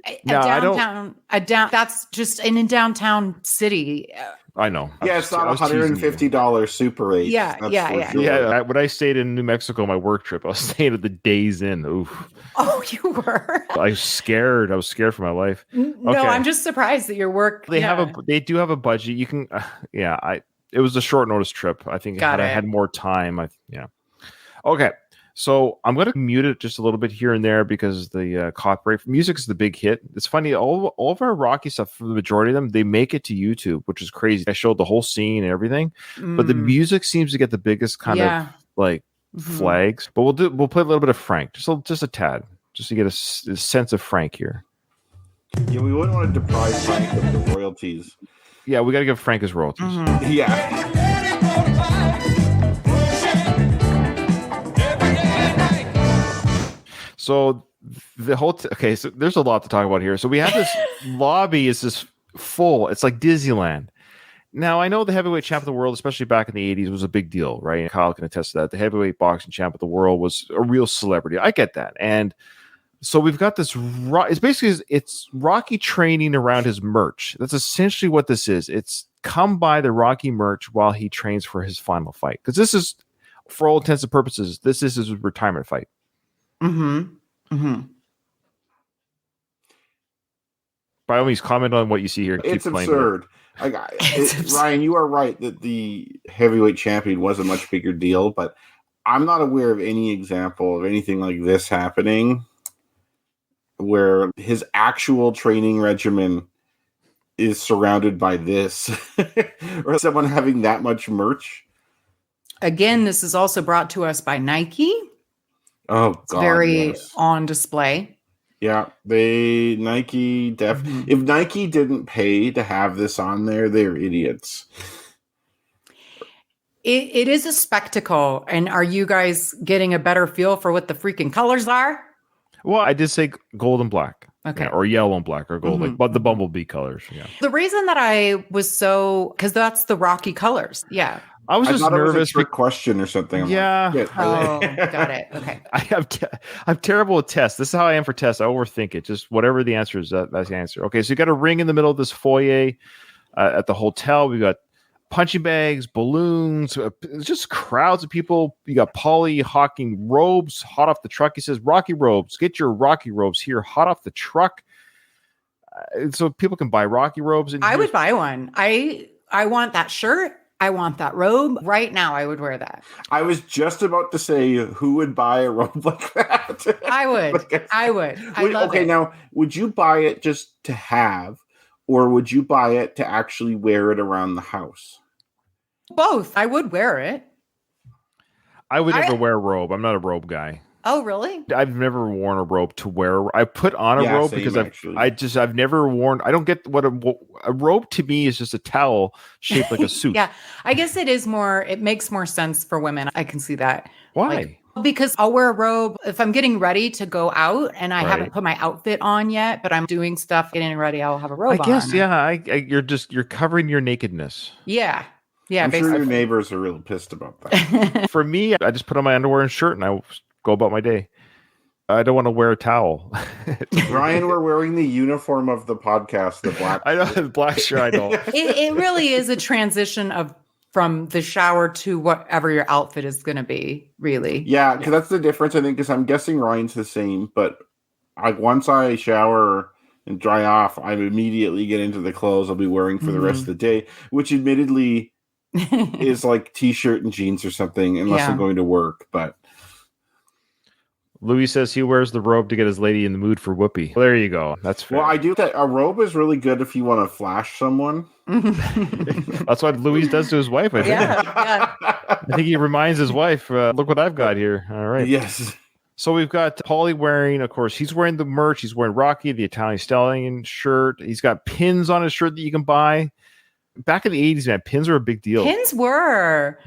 [SPEAKER 4] that's just in a downtown city.
[SPEAKER 2] I know.
[SPEAKER 3] Yeah, it's not $150 Super 8.
[SPEAKER 4] Yeah, yeah.
[SPEAKER 3] Sure.
[SPEAKER 2] Yeah, when I stayed in New Mexico, my work trip, I was staying at the Days Inn. Oof.
[SPEAKER 4] Oh, you were?
[SPEAKER 2] I was scared for my life.
[SPEAKER 4] No,
[SPEAKER 2] Okay.
[SPEAKER 4] I'm just surprised that your work.
[SPEAKER 2] They do have a budget. You can, it was a short notice trip. I think I had more time. Okay. So I'm going to mute it just a little bit here and there because the copyright music is the big hit. It's funny. All of our Rocky stuff, for the majority of them, they make it to YouTube, which is crazy. I showed the whole scene and everything, but the music seems to get the biggest kind of flags. But we'll play a little bit of Frank, just a tad, just to get a sense of Frank here.
[SPEAKER 3] Yeah, we wouldn't want to deprive Frank of the royalties.
[SPEAKER 2] Yeah, we got to give Frank his royalties.
[SPEAKER 4] Mm-hmm.
[SPEAKER 3] Yeah.
[SPEAKER 2] So the whole so there's a lot to talk about here. So we have this lobby is this full. It's like Disneyland. Now I know the heavyweight champ of the world, especially back in the 80s, was a big deal, right? And Kyle can attest to that. The heavyweight boxing champ of the world was a real celebrity. I get that. And so we've got this. It's Rocky training around his merch. That's essentially what this is. It's come by the Rocky merch while he trains for his final fight. Because this is, for all intents and purposes, this is his retirement fight.
[SPEAKER 4] Mm-hmm. Mm-hmm.
[SPEAKER 2] By all means, comment on what you see here.
[SPEAKER 3] It's absurd. Ryan, you are right that the heavyweight champion was a much bigger deal, but I'm not aware of any example of anything like this happening where his actual training regimen is surrounded by this or someone having that much merch.
[SPEAKER 4] Again, this is also brought to us by Nike.
[SPEAKER 3] Oh,
[SPEAKER 4] It's
[SPEAKER 3] God,
[SPEAKER 4] very
[SPEAKER 3] yes.
[SPEAKER 4] on display.
[SPEAKER 3] Yeah, Nike definitely. If Nike didn't pay to have this on there, they're idiots.
[SPEAKER 4] It is a spectacle. And are you guys getting a better feel for what the freaking colors are?
[SPEAKER 2] Well, I did say gold and black.
[SPEAKER 4] Okay.
[SPEAKER 2] Yeah, or yellow and black or gold, but the bumblebee colors. Yeah.
[SPEAKER 4] The reason that I was because that's the Rocky colors. Yeah.
[SPEAKER 2] I was
[SPEAKER 3] I
[SPEAKER 2] just
[SPEAKER 3] thought it was
[SPEAKER 2] nervous.
[SPEAKER 3] a trick question or something. I'm
[SPEAKER 2] Yeah.
[SPEAKER 3] like, shit.
[SPEAKER 4] Oh, got it. Okay.
[SPEAKER 2] I'm terrible at tests. This is how I am for tests. I overthink it. Just whatever the answer is, that's the answer. Okay, so you got a ring in the middle of this foyer at the hotel. We got punching bags, balloons, just crowds of people. You got Paulie hawking robes hot off the truck. He says, "Rocky robes, get your Rocky robes here, hot off the truck." So people can buy Rocky robes. And
[SPEAKER 4] I would buy one. I want that shirt. I want that robe right now. I would wear that.
[SPEAKER 3] I was just about to say, who would buy a robe like that?
[SPEAKER 4] I would. I love it.
[SPEAKER 3] Now, would you buy it just to have, or would you buy it to actually wear it around the house?
[SPEAKER 4] Both. I would wear it.
[SPEAKER 2] I would never wear a robe. I'm not a robe guy.
[SPEAKER 4] Oh, really?
[SPEAKER 2] I've never worn a robe to wear. I put on a
[SPEAKER 3] Yeah,
[SPEAKER 2] robe
[SPEAKER 3] same,
[SPEAKER 2] because
[SPEAKER 3] actually.
[SPEAKER 2] I've never worn. I don't get what a robe to me is just a towel shaped like a suit.
[SPEAKER 4] Yeah, I guess it is more. It makes more sense for women. I can see that.
[SPEAKER 2] Why?
[SPEAKER 4] Like, because I'll wear a robe if I'm getting ready to go out and I
[SPEAKER 2] Right.
[SPEAKER 4] haven't put my outfit on yet, but I'm doing stuff, getting ready. I'll have a robe
[SPEAKER 2] I guess,
[SPEAKER 4] on.
[SPEAKER 2] yeah. You're covering your nakedness.
[SPEAKER 4] Yeah. Yeah.
[SPEAKER 3] I'm sure your
[SPEAKER 4] basically.
[SPEAKER 3] neighbors are really pissed about that.
[SPEAKER 2] For me, I just put on my underwear and shirt and I go about my day. I don't want to wear a towel.
[SPEAKER 3] Ryan, we're wearing the uniform of the podcast, the black.
[SPEAKER 2] I know the black shirt. I know.
[SPEAKER 4] It really is a transition from the shower to whatever your outfit is going to be, really.
[SPEAKER 3] Yeah, because that's the difference, I think, because I'm guessing Ryan's the same, but once I shower and dry off, I immediately get into the clothes I'll be wearing for the rest of the day, which admittedly is like t-shirt and jeans or something, unless
[SPEAKER 4] Yeah.
[SPEAKER 3] I'm going to work, but...
[SPEAKER 2] Louis says he wears the robe to get his lady in the mood for whoopee. Well, there you go. That's fair.
[SPEAKER 3] Well, I do that. A robe is really good if you want to flash someone.
[SPEAKER 2] That's what Louis does to his wife, I think.
[SPEAKER 4] Yeah.
[SPEAKER 2] I think he reminds his wife, look what I've got here. All right.
[SPEAKER 3] Yes.
[SPEAKER 2] So we've got Paulie wearing, of course, he's wearing the merch. He's wearing Rocky, the Italian Stallion shirt. He's got pins on his shirt that you can buy. Back in the 80s, man, pins were a big deal.
[SPEAKER 4] Pins were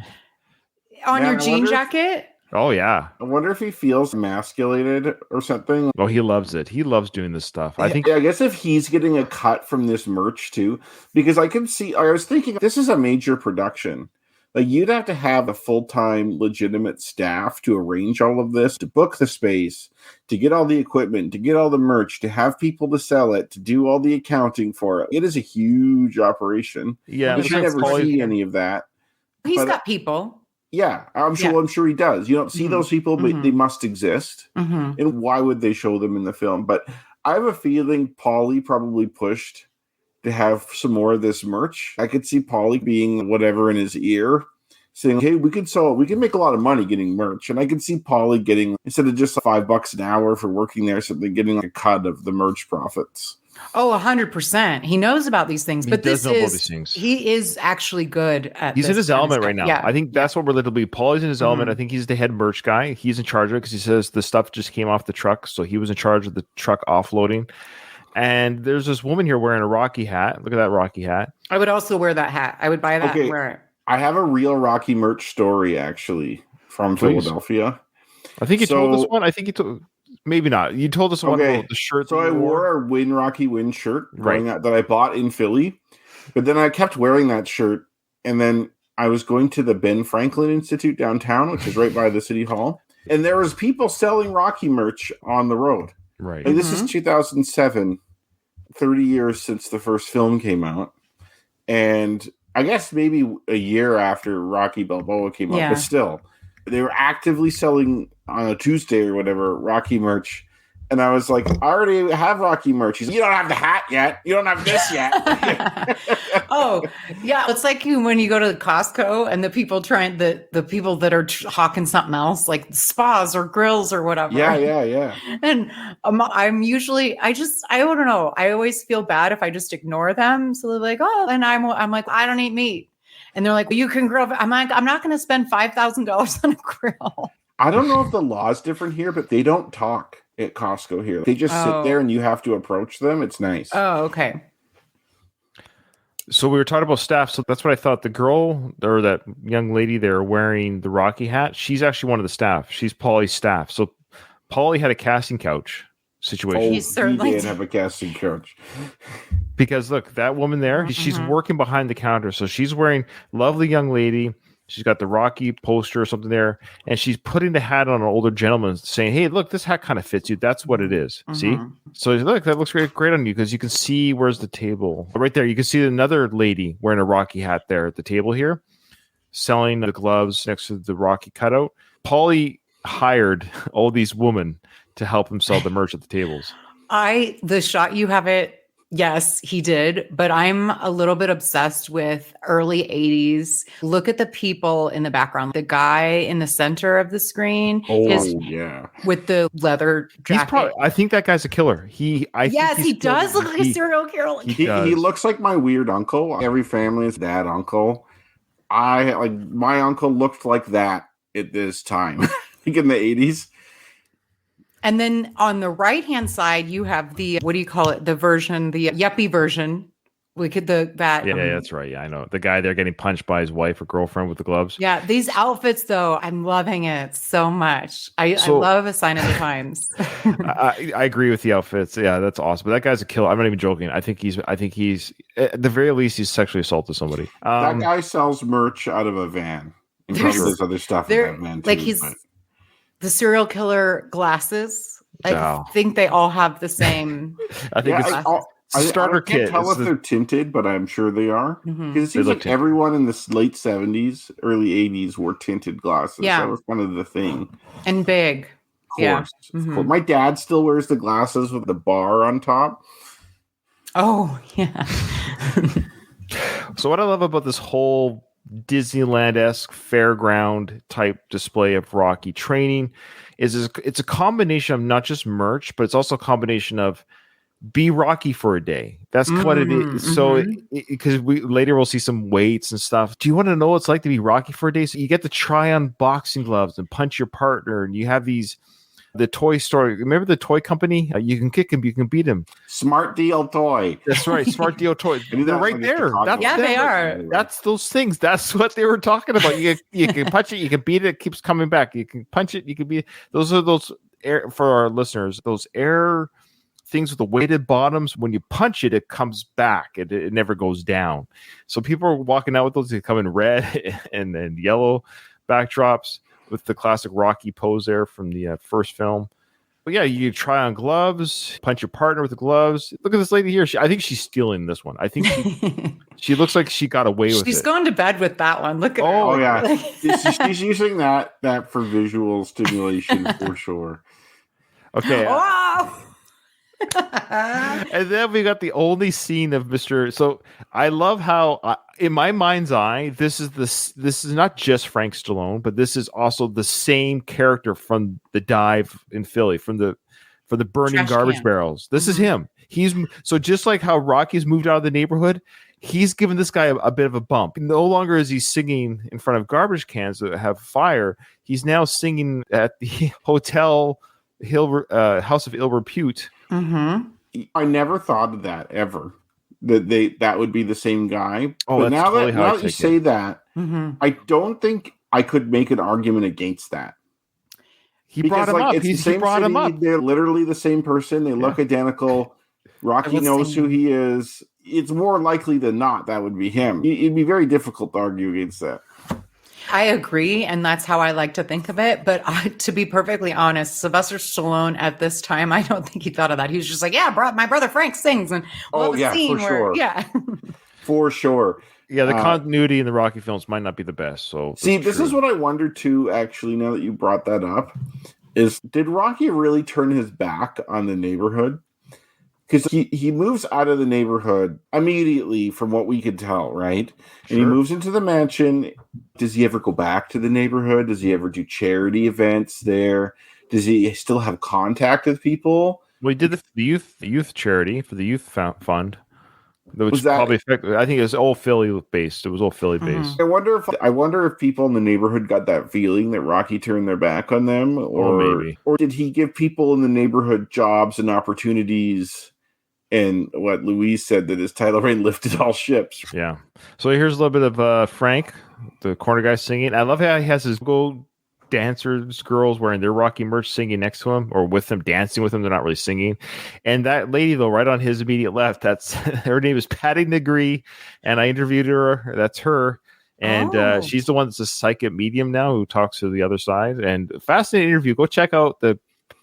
[SPEAKER 4] on
[SPEAKER 3] Yeah,
[SPEAKER 4] your
[SPEAKER 3] I
[SPEAKER 4] jean
[SPEAKER 3] wonder if-
[SPEAKER 4] jacket.
[SPEAKER 2] Oh, yeah.
[SPEAKER 3] I wonder if he feels emasculated or something.
[SPEAKER 2] Oh, he loves it. He loves doing this stuff. I think
[SPEAKER 3] I guess if he's getting a cut from this merch too, because I was thinking this is a major production. Like you'd have to have a full-time legitimate staff to arrange all of this, to book the space, to get all the equipment, to get all the merch, to have people to sell it, to do all the accounting for it. It is a huge operation.
[SPEAKER 2] yeah,
[SPEAKER 3] You
[SPEAKER 2] I'm
[SPEAKER 3] should
[SPEAKER 2] sure
[SPEAKER 3] never
[SPEAKER 2] Paulie-
[SPEAKER 3] see any of that.
[SPEAKER 4] He's
[SPEAKER 3] But-
[SPEAKER 4] got people.
[SPEAKER 3] Yeah, I'm sure he does. You don't see
[SPEAKER 4] Mhm.
[SPEAKER 3] those people, but
[SPEAKER 4] Mhm.
[SPEAKER 3] they must exist.
[SPEAKER 4] Mhm.
[SPEAKER 3] And why would they show them in the film? But I have a feeling Paulie probably pushed to have some more of this merch. I could see Paulie being whatever in his ear, saying, "Hey, we can make a lot of money getting merch." And I could see Paulie getting, instead of just $5 an hour for working there, something, getting a cut of the merch profits.
[SPEAKER 4] Oh, 100%. He knows about these things,
[SPEAKER 2] He
[SPEAKER 4] but
[SPEAKER 2] does
[SPEAKER 4] this
[SPEAKER 2] know about
[SPEAKER 4] is
[SPEAKER 2] these things.
[SPEAKER 4] he is actually good at.
[SPEAKER 2] He's in
[SPEAKER 4] this
[SPEAKER 2] his
[SPEAKER 4] kind of
[SPEAKER 2] element
[SPEAKER 4] stuff.
[SPEAKER 2] right now.
[SPEAKER 4] Yeah.
[SPEAKER 2] I think that's what we're led to believe. Paulie's in his element.
[SPEAKER 4] Mhm.
[SPEAKER 2] I think he's the head merch guy. He's in charge of it because he says the stuff just came off the truck. So he was in charge of the truck offloading. And there's this woman here wearing a Rocky hat. Look at that Rocky hat.
[SPEAKER 4] I would also wear that hat. I would buy that
[SPEAKER 3] Okay.
[SPEAKER 4] and wear it.
[SPEAKER 3] I have a real Rocky merch story, actually, from
[SPEAKER 2] Please.
[SPEAKER 3] Philadelphia.
[SPEAKER 2] I think you told us
[SPEAKER 3] So-
[SPEAKER 2] one. I think you told, maybe not. You told us one
[SPEAKER 3] Okay.
[SPEAKER 2] about the shirt.
[SPEAKER 3] So
[SPEAKER 2] that
[SPEAKER 3] I
[SPEAKER 2] you
[SPEAKER 3] wore a Win Rocky Win shirt
[SPEAKER 2] Right.
[SPEAKER 3] that I bought in Philly, but then I kept wearing that shirt, and then I was going to the Ben Franklin Institute downtown, which is right by the city hall, and there was people selling Rocky merch on the road.
[SPEAKER 2] Right.
[SPEAKER 3] And this is 2007, 30 years since the first film came out, and I guess maybe a year after Rocky Balboa came out,
[SPEAKER 4] Yeah.
[SPEAKER 3] but still, they were actively selling on a Tuesday or whatever Rocky merch. And I was like, I already have Rocky merch. He's like, you don't have the hat yet. You don't have this yet.
[SPEAKER 4] Oh, yeah. It's like when you go to Costco and the people the people that are hawking something else, like spas or grills or whatever.
[SPEAKER 3] yeah.
[SPEAKER 4] And I'm usually, I don't know. I always feel bad if I just ignore them. So they're like, oh, and I'm like, I don't eat meat. And they're like, well, you can grill. I'm like, I'm not going to spend $5,000 on a grill.
[SPEAKER 3] I don't know if the law is different here, but they don't talk at Costco here. They just sit
[SPEAKER 4] Oh.
[SPEAKER 3] there and you have to approach them. It's nice.
[SPEAKER 4] Oh, okay.
[SPEAKER 2] So we were talking about staff. So that's what I thought. The girl or that young lady there wearing the Rocky hat, she's actually one of the staff. She's Paulie's staff. So Paulie had a casting couch situation.
[SPEAKER 4] He certainly
[SPEAKER 3] he did
[SPEAKER 4] did.
[SPEAKER 3] have a casting couch.
[SPEAKER 2] Because look, that woman there, she's
[SPEAKER 4] Mhm.
[SPEAKER 2] working behind the counter. So she's wearing lovely young lady. She's got the Rocky poster or something there, and she's putting the hat on an older gentleman, saying, "Hey, look, this hat kind of fits you. That's what it is. See?"
[SPEAKER 4] Mhm.
[SPEAKER 2] So look, that looks great on you because you can see where's the table right there. You can see another lady wearing a Rocky hat there at the table here, selling the gloves next to the Rocky cutout. Paulie hired all these women to help him sell the merch at the tables.
[SPEAKER 4] The shot you have it. Yes, he did. But I'm a little bit obsessed with early 80s. Look at the people in the background. The guy in the center of the screen is
[SPEAKER 3] yeah.
[SPEAKER 4] with the leather
[SPEAKER 2] He's
[SPEAKER 4] jacket.
[SPEAKER 2] probably. I think that guy's a killer.
[SPEAKER 4] Yes, he does look like a serial killer.
[SPEAKER 2] he
[SPEAKER 3] He
[SPEAKER 2] does.
[SPEAKER 3] looks like my weird uncle. Every family is dad uncle. My uncle looked like that at this time, like in the 80s.
[SPEAKER 4] And then on the right-hand side, you have the, what do you call it? The version, the yuppie version. We could,
[SPEAKER 2] Yeah, that's right. Yeah, I know. The guy there getting punched by his wife or girlfriend with the gloves.
[SPEAKER 4] Yeah, these outfits, though, I'm loving it so much. I love A Sign of the Times.
[SPEAKER 2] I agree with the outfits. Yeah, that's awesome. But that guy's a killer. I'm not even joking. I think he's at the very least he's sexually assaulted somebody.
[SPEAKER 3] That guy sells merch out of a van. And probably there's other stuff in that van too.
[SPEAKER 4] Like the serial killer glasses. I think they all have the same.
[SPEAKER 2] I think starter kit.
[SPEAKER 3] I can't tell if they're tinted, but I'm sure they are. Because it seems like everyone in the late 70s, early 80s wore tinted glasses.
[SPEAKER 4] Yeah.
[SPEAKER 3] That was kind of the thing.
[SPEAKER 4] And big.
[SPEAKER 3] Of course. Yeah. Of course. My dad still wears the glasses with the bar on top.
[SPEAKER 4] Oh, yeah.
[SPEAKER 2] So what I love about this whole Disneyland-esque fairground type display of Rocky training is it's a combination of not just merch, but it's also a combination of be Rocky for a day. That's what it is. So because later we'll see some weights and stuff. Do you want to know what it's like to be Rocky for a day? So you get to try on boxing gloves and punch your partner, and you have the toy store. Remember the toy company? You can kick him, you can beat him.
[SPEAKER 3] Smart Deal Toy.
[SPEAKER 2] That's right, Smart Deal Toy. They're right there.
[SPEAKER 4] They are.
[SPEAKER 2] That's those things. That's what they were talking about. You can punch it, you can beat it. It keeps coming back. You can punch it, you can beat it. Those are those air for our listeners. Those air things with the weighted bottoms. When you punch it, it comes back. It never goes down. So people are walking out with those. They come in red and then yellow backdrops with the classic Rocky pose there from the first film. But yeah, you try on gloves, punch your partner with the gloves. Look at this lady here. I think she's stealing this one. I think she looks like she got away with it.
[SPEAKER 4] She's going to bed with that one. Look at her.
[SPEAKER 3] Oh, yeah. She's using that for visual stimulation for sure.
[SPEAKER 2] Okay.
[SPEAKER 4] Wow.
[SPEAKER 2] And then we got the only scene of Mr. So I love how, in my mind's eye, this is not just Frank Stallone, but this is also the same character from the dive in Philly, from the burning
[SPEAKER 4] Trash
[SPEAKER 2] garbage
[SPEAKER 4] can.
[SPEAKER 2] barrels. This is him. He's so just like how Rocky's moved out of the neighborhood, he's given this guy a bit of a bump. No longer is he singing in front of garbage cans that have fire. He's now singing at the Hotel House of Ill Repute.
[SPEAKER 3] I never thought of that ever. That would be the same guy.
[SPEAKER 2] Oh,
[SPEAKER 3] but
[SPEAKER 2] that's
[SPEAKER 3] now
[SPEAKER 2] totally
[SPEAKER 3] that you say that, I don't think I could make an argument against that.
[SPEAKER 2] He brought him up.
[SPEAKER 3] It's
[SPEAKER 2] He
[SPEAKER 3] the same
[SPEAKER 2] brought him
[SPEAKER 3] city.
[SPEAKER 2] up.
[SPEAKER 3] They're literally the same person. They look identical. Rocky knows who he is. It's more likely than not that would be him. It'd be very difficult to argue against that.
[SPEAKER 4] I agree, and that's how I like to think of it. But to be perfectly honest, Sylvester Stallone at this time, I don't think he thought of that. He was just like, "Yeah, my brother Frank sings," and
[SPEAKER 3] for sure. For sure.
[SPEAKER 2] Yeah, the continuity in the Rocky films might not be the best. So
[SPEAKER 3] this is what I wonder too. Actually, now that you brought that up, is did Rocky really turn his back on the neighborhood? Because he moves out of the neighborhood immediately, from what we could tell, right? And he moves into the mansion. Does he ever go back to the neighborhood? Does he ever do charity events there? Does he still have contact with people?
[SPEAKER 2] Well, he did the youth charity for the youth fund. Which probably affected. I think it was all Philly based. It was all Philly based.
[SPEAKER 3] I wonder if people in the neighborhood got that feeling that Rocky turned their back on them, or
[SPEAKER 2] maybe,
[SPEAKER 3] or did he give people in the neighborhood jobs and opportunities? And what Louise said, that his title reign lifted all ships.
[SPEAKER 2] Yeah. So here's a little bit of Frank, the corner guy, singing. I love how he has his gold dancers, girls wearing their Rocky merch, singing next to him or with him, dancing with him. They're not really singing. And that lady, though, right on his immediate left, that's her name is Patty Negree, and I interviewed her. That's her. And she's the one that's a psychic medium now who talks to the other side. And fascinating interview. Go check out the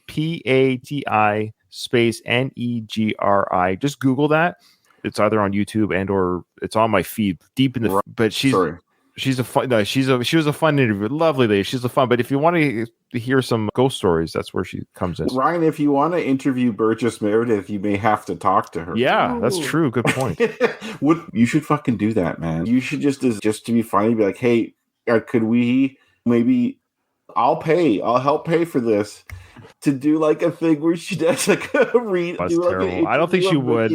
[SPEAKER 2] PATI space NEGRI. Just Google that. It's either on YouTube and or it's on my feed deep in the. But she was a fun interview. Lovely lady. She's a fun. But if you want to hear some ghost stories, that's where she comes in.
[SPEAKER 3] Ryan, if you want to interview Burgess Meredith, you may have to talk to her.
[SPEAKER 2] Yeah, that's true. Good point.
[SPEAKER 3] You should fucking do that, man. You should just to be funny, be like, hey, could we maybe? I'll help pay for this. To do like a thing where she does like a read.
[SPEAKER 2] That's terrible. I don't think she would.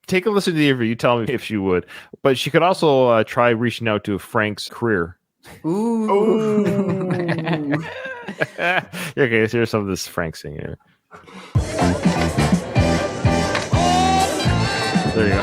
[SPEAKER 2] Take a listen to the interview. You tell me if she would. But she could also try reaching out to Frank's career.
[SPEAKER 4] Ooh.
[SPEAKER 2] Okay, so here's some of this Frank singing here. There you go.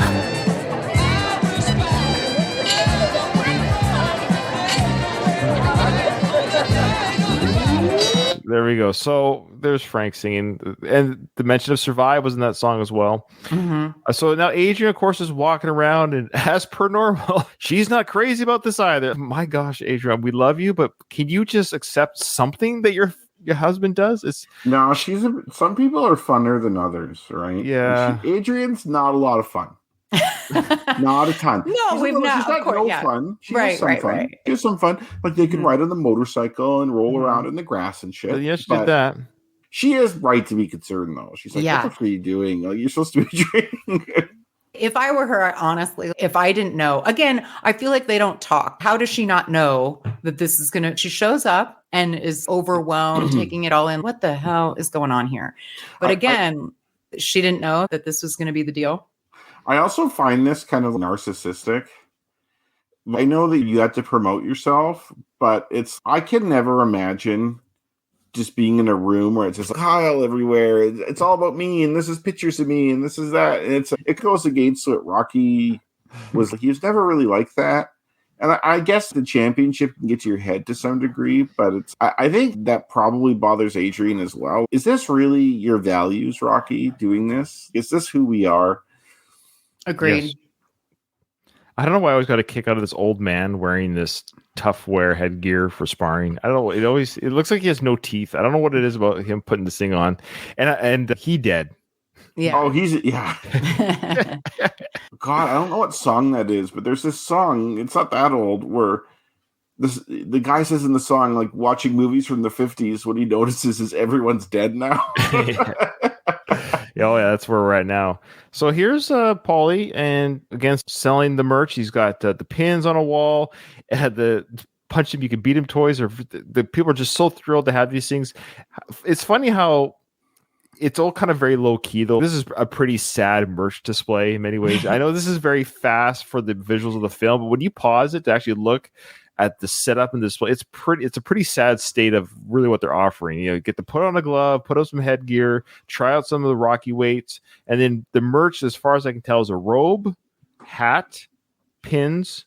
[SPEAKER 2] There we go. So there's Frank singing, and the mention of "Survive" was in that song as well.
[SPEAKER 4] Mhm.
[SPEAKER 2] So now Adrian, of course, is walking around, and as per normal, she's not crazy about this either. My gosh, Adrian, we love you, but can you just accept something that your husband does? It's
[SPEAKER 3] No, some people are funner than others, right?
[SPEAKER 2] Yeah.
[SPEAKER 3] Adrian's not a lot of fun. Not a ton.
[SPEAKER 4] No, we've not.
[SPEAKER 3] She's not
[SPEAKER 4] Of course,
[SPEAKER 3] no
[SPEAKER 4] yeah.
[SPEAKER 3] fun. She
[SPEAKER 4] Right,
[SPEAKER 3] has some
[SPEAKER 4] right,
[SPEAKER 3] fun.
[SPEAKER 4] right.
[SPEAKER 3] She has some fun. Like they can
[SPEAKER 4] Mhm.
[SPEAKER 3] ride on the motorcycle and roll
[SPEAKER 4] Mhm.
[SPEAKER 3] around in the grass and shit.
[SPEAKER 2] yes, she
[SPEAKER 3] But
[SPEAKER 2] did that.
[SPEAKER 3] she is right to be concerned, though. She's like,
[SPEAKER 4] Yeah.
[SPEAKER 3] "What the fuck are you doing? Like, you're supposed to be drinking."
[SPEAKER 4] If I were her, honestly, if I didn't know, again, I feel like they don't talk. How does she not know that this is going to, she shows up and is overwhelmed, taking it all in. What the hell is going on here? But again, she didn't know that this was going to be the deal.
[SPEAKER 3] I also find this kind of narcissistic. I know that you have to promote yourself, but I can never imagine just being in a room where it's just Kyle everywhere. It's all about me, and this is pictures of me, and this is that. And it goes against what Rocky was. He was never really like that. And I guess the championship can get to your head to some degree, but I think that probably bothers Adrian as well. Is this really your values, Rocky, doing this? Is this who we are?
[SPEAKER 4] Agreed.
[SPEAKER 2] Yes. I don't know why I always got a kick out of this old man wearing this tough wear headgear for sparring. I don't know. It looks like he has no teeth. I don't know what it is about him putting this thing on. And he dead.
[SPEAKER 4] Yeah.
[SPEAKER 3] Oh, yeah. God, I don't know what song that is, but there's this song, it's not that old, where the guy says in the song, like, watching movies from the 50s, what he notices is everyone's dead now.
[SPEAKER 2] Oh, yeah, that's where we're at now. So here's Paulie, and again, selling the merch. He's got the pins on a wall, the punch him, you can beat him toys, or the people are just so thrilled to have these things. It's funny how it's all kind of very low key, though. This is a pretty sad merch display in many ways. I know this is very fast for the visuals of the film, but when you pause it to actually look at the setup and display, it's a pretty sad state of really what they're offering. You get to put on a glove, put on some headgear, try out some of the Rocky weights, and then the merch, as far as I can tell, is a robe, hat, pins.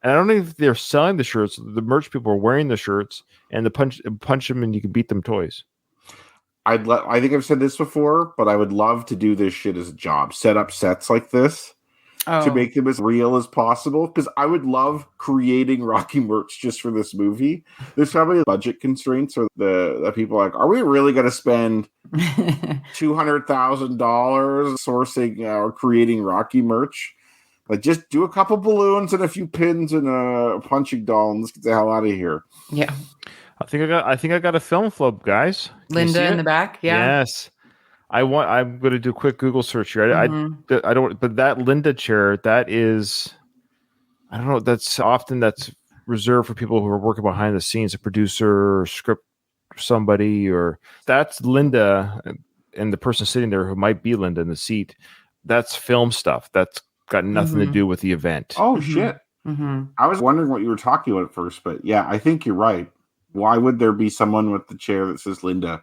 [SPEAKER 2] And I don't know if they're selling the shirts. The merch people are wearing the shirts, and the punch them and you can beat them toys.
[SPEAKER 3] I think I've said this before, but I would love to do this shit as a job. Set up sets like this to make them as real as possible, because I would love creating Rocky merch just for this movie. There's probably budget constraints, or the people are like, are we really going to spend $200,000 sourcing or creating Rocky merch? Like, just do a couple balloons and a few pins and a punching doll, and let's get the hell out of here.
[SPEAKER 4] Yeah.
[SPEAKER 2] I think I got a film flub, guys. Can
[SPEAKER 4] Linda in the back. Yeah.
[SPEAKER 2] Yes. I'm going to do a quick Google search here. I don't, but that Linda chair, that is, I don't know. That's reserved for people who are working behind the scenes, a producer or script somebody, or that's Linda and the person sitting there who might be Linda in the seat. That's film stuff. That's got nothing to do with the event.
[SPEAKER 3] Oh, shit.
[SPEAKER 4] Mm-hmm.
[SPEAKER 3] I was wondering what you were talking about at first, but yeah, I think you're right. Why would there be someone with the chair that says Linda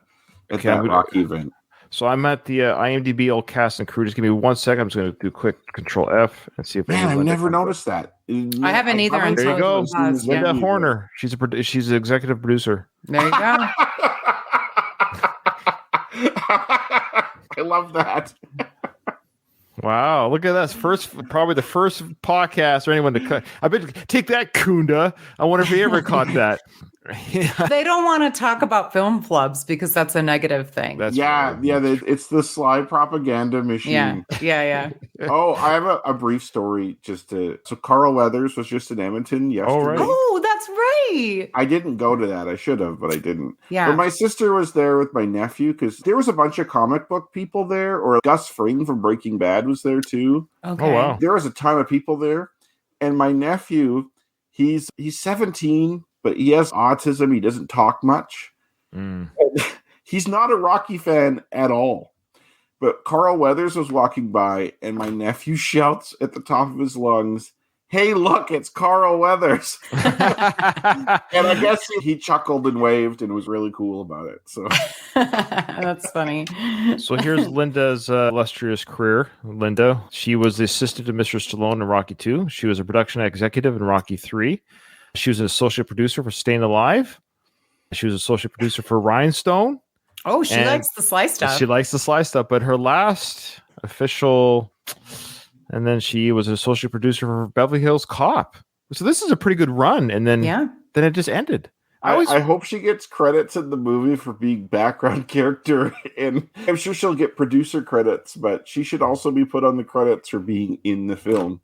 [SPEAKER 3] at that Rocky event?
[SPEAKER 2] So I'm at the IMDb old cast and crew. Just give me 1 second. I'm just going to do quick Control F and see if.
[SPEAKER 3] Man, I've never noticed that.
[SPEAKER 4] I haven't either.
[SPEAKER 2] There you go, Linda
[SPEAKER 4] Yeah.
[SPEAKER 2] Horner. She's the executive producer.
[SPEAKER 4] There you go.
[SPEAKER 3] I love that.
[SPEAKER 2] Wow, look at that! Probably the first podcast or anyone to cut. I bet take that, Kunda. I wonder if he ever caught that.
[SPEAKER 4] They don't want to talk about film flubs because that's a negative thing.
[SPEAKER 3] It's the sly propaganda machine.
[SPEAKER 4] Yeah.
[SPEAKER 3] Oh, I have a brief story. So Carl Weathers was just in Edmonton yesterday.
[SPEAKER 2] Oh, right.
[SPEAKER 4] Oh, that's right.
[SPEAKER 3] I didn't go to that. I should have, but I didn't.
[SPEAKER 4] Yeah.
[SPEAKER 3] But my sister was there with my nephew, because there was a bunch of comic book people there, or Gus Fring from Breaking Bad was there too.
[SPEAKER 4] Okay.
[SPEAKER 2] Oh, wow.
[SPEAKER 3] There was a ton of people there. And my nephew, he's 17, but he has autism. He doesn't talk much. He's not a Rocky fan at all. But Carl Weathers was walking by, and my nephew shouts at the top of his lungs, hey, look, it's Carl Weathers. And I guess he chuckled and waved and was really cool about it. So
[SPEAKER 4] That's funny.
[SPEAKER 2] So here's Linda's illustrious career. Linda, she was the assistant to Mr. Stallone in Rocky 2. She was a production executive in Rocky 3. She was an associate producer for Staying Alive. She was associate producer for Rhinestone.
[SPEAKER 4] Oh, she likes the sly stuff.
[SPEAKER 2] She likes the sly stuff, but her last official, and then she was an associate producer for Beverly Hills Cop. So this is a pretty good run, and then it just ended.
[SPEAKER 3] I hope she gets credits in the movie for being background character, and I'm sure she'll get producer credits, but she should also be put on the credits for being in the film.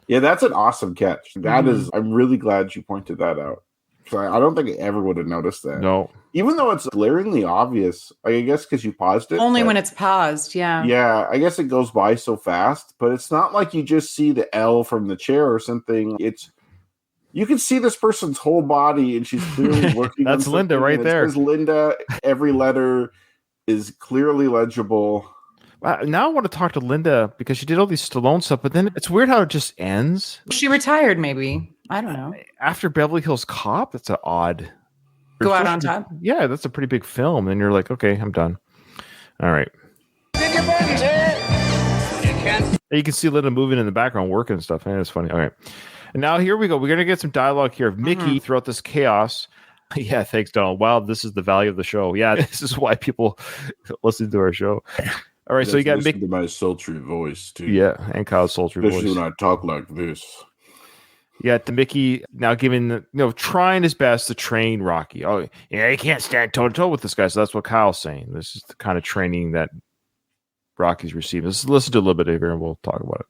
[SPEAKER 3] Yeah, that's an awesome catch. That is, I'm really glad you pointed that out. So I don't think I ever would have noticed that.
[SPEAKER 2] No.
[SPEAKER 3] Even though it's glaringly obvious, I guess because you paused it.
[SPEAKER 4] Only when it's paused, yeah.
[SPEAKER 3] Yeah, I guess it goes by so fast, but it's not like you just see the L from the chair or something. You can see this person's whole body, and she's clearly working.
[SPEAKER 2] That's
[SPEAKER 3] on
[SPEAKER 2] Linda right there.
[SPEAKER 3] It says Linda. Every letter is clearly legible.
[SPEAKER 2] Now I want to talk to Linda because she did all these Stallone stuff, but then it's weird how it just ends.
[SPEAKER 4] She retired, maybe. I don't know.
[SPEAKER 2] After Beverly Hills Cop, that's an odd.
[SPEAKER 4] Go out on top?
[SPEAKER 2] Yeah, that's a pretty big film. And you're like, okay, I'm done. All right. You can see Linda moving in the background, working and stuff. It's funny. All right. And now here we go. We're going to get some dialogue here of Mickey throughout this chaos. Yeah, thanks, Donald. Wow, this is the value of the show. Yeah, this is why people listen to our show. All right, so you got Mickey.
[SPEAKER 3] To my sultry voice, too.
[SPEAKER 2] Yeah, and Kyle's sultry voice.
[SPEAKER 3] Especially when I talk like this.
[SPEAKER 2] Yeah, the Mickey now trying his best to train Rocky. Oh, yeah, he can't stand toe to toe with this guy. So that's what Kyle's saying. This is the kind of training that Rocky's receiving. Let's listen to a little bit of here and we'll talk about it.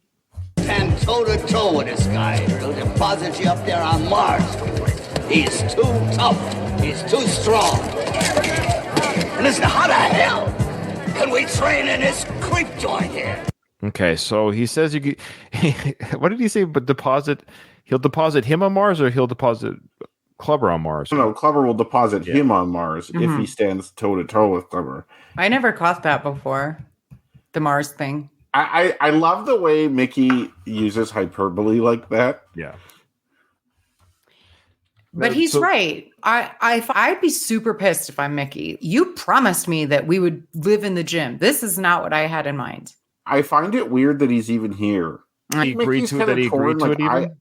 [SPEAKER 5] Stand toe to toe with this guy. He'll deposit you up there on Mars. He's too tough. He's too strong. And listen, how the hell can we train in this creep joint here?
[SPEAKER 2] Okay, so he says you could, what did he say? But he'll deposit him on Mars, or he'll deposit Clubber on Mars?
[SPEAKER 3] No, Clubber will deposit him on Mars if he stands toe to toe with Clubber.
[SPEAKER 4] I never caught that before. The Mars thing.
[SPEAKER 3] I love the way Mickey uses hyperbole like that.
[SPEAKER 2] Yeah.
[SPEAKER 4] But he's right. I'd be super pissed if I'm Mickey. You promised me that we would live in the gym. This is not what I had in mind.
[SPEAKER 3] I find it weird that he's even here.
[SPEAKER 2] He agreed to it. That he agreed to it even?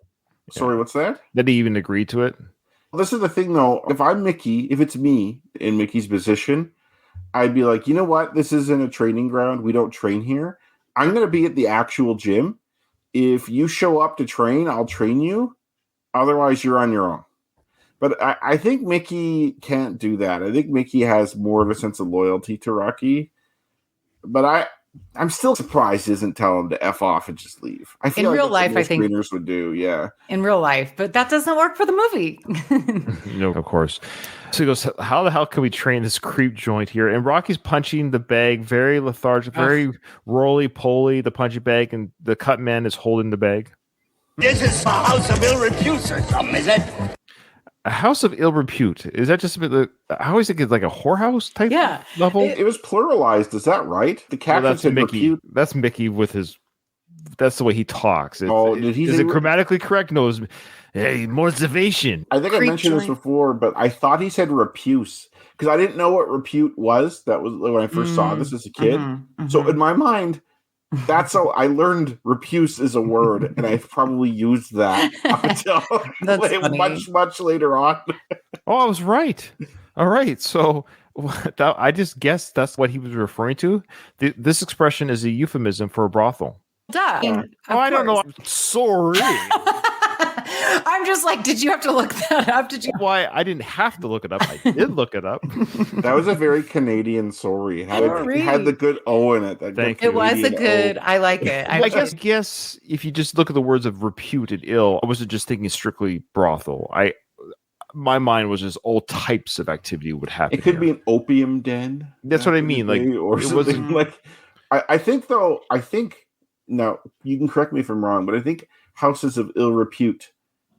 [SPEAKER 3] Sorry, what's that?
[SPEAKER 2] Did he even agree to it?
[SPEAKER 3] This is the thing, though. If I'm Mickey, if it's me in Mickey's position, I'd be like, you know what? This isn't a training ground. We don't train here. I'm going to be at the actual gym. If you show up to train, I'll train you. Otherwise, you're on your own. But I think Mickey can't do that. I think Mickey has more of a sense of loyalty to Rocky. But I'm still surprised he doesn't tell him to F off and just leave. I feel
[SPEAKER 4] in
[SPEAKER 3] like
[SPEAKER 4] real life, I think
[SPEAKER 3] trainers would do, yeah.
[SPEAKER 4] In real life, but that doesn't work for the movie.
[SPEAKER 2] No, of course. So he goes, how the hell can we train this creep joint here? And Rocky's punching the bag, very lethargic, very roly-poly, the punching bag, and the cut man is holding the bag.
[SPEAKER 5] This is a house of ill repute or something, is it?
[SPEAKER 2] A house of ill repute. Is that just a bit? I always think it's like a whorehouse type level.
[SPEAKER 3] It was pluralized. Is that right? The captain said
[SPEAKER 2] Mickey.
[SPEAKER 3] repute.
[SPEAKER 2] That's Mickey with his. That's the way he talks. Is
[SPEAKER 3] it
[SPEAKER 2] grammatically correct? No, it's, hey, motivation.
[SPEAKER 3] I think I mentioned this before, but I thought he said repute because I didn't know what repute was. That was when I first saw this as a kid. So in my mind, that's how I learned repute is a word, and I've probably used that up until much later on.
[SPEAKER 2] Oh, I was right. All right, so I just guessed that's what he was referring to. This expression is a euphemism for a brothel.
[SPEAKER 4] Duh.
[SPEAKER 2] I don't know. I'm sorry.
[SPEAKER 4] I'm just like, did you have to look that up? Did you?
[SPEAKER 2] Why? I didn't have to look it up. I did look it up.
[SPEAKER 3] That was a very Canadian sorry. It had the good O in it.
[SPEAKER 2] Thank you.
[SPEAKER 4] It was a good. I like it.
[SPEAKER 2] I guess if you just look at the words of repute and ill, I wasn't just thinking strictly brothel. My mind was just all types of activity would happen.
[SPEAKER 3] It could be an opium den.
[SPEAKER 2] That's what I mean. Like,
[SPEAKER 3] or something like. I think now you can correct me if I'm wrong, but I think houses of ill repute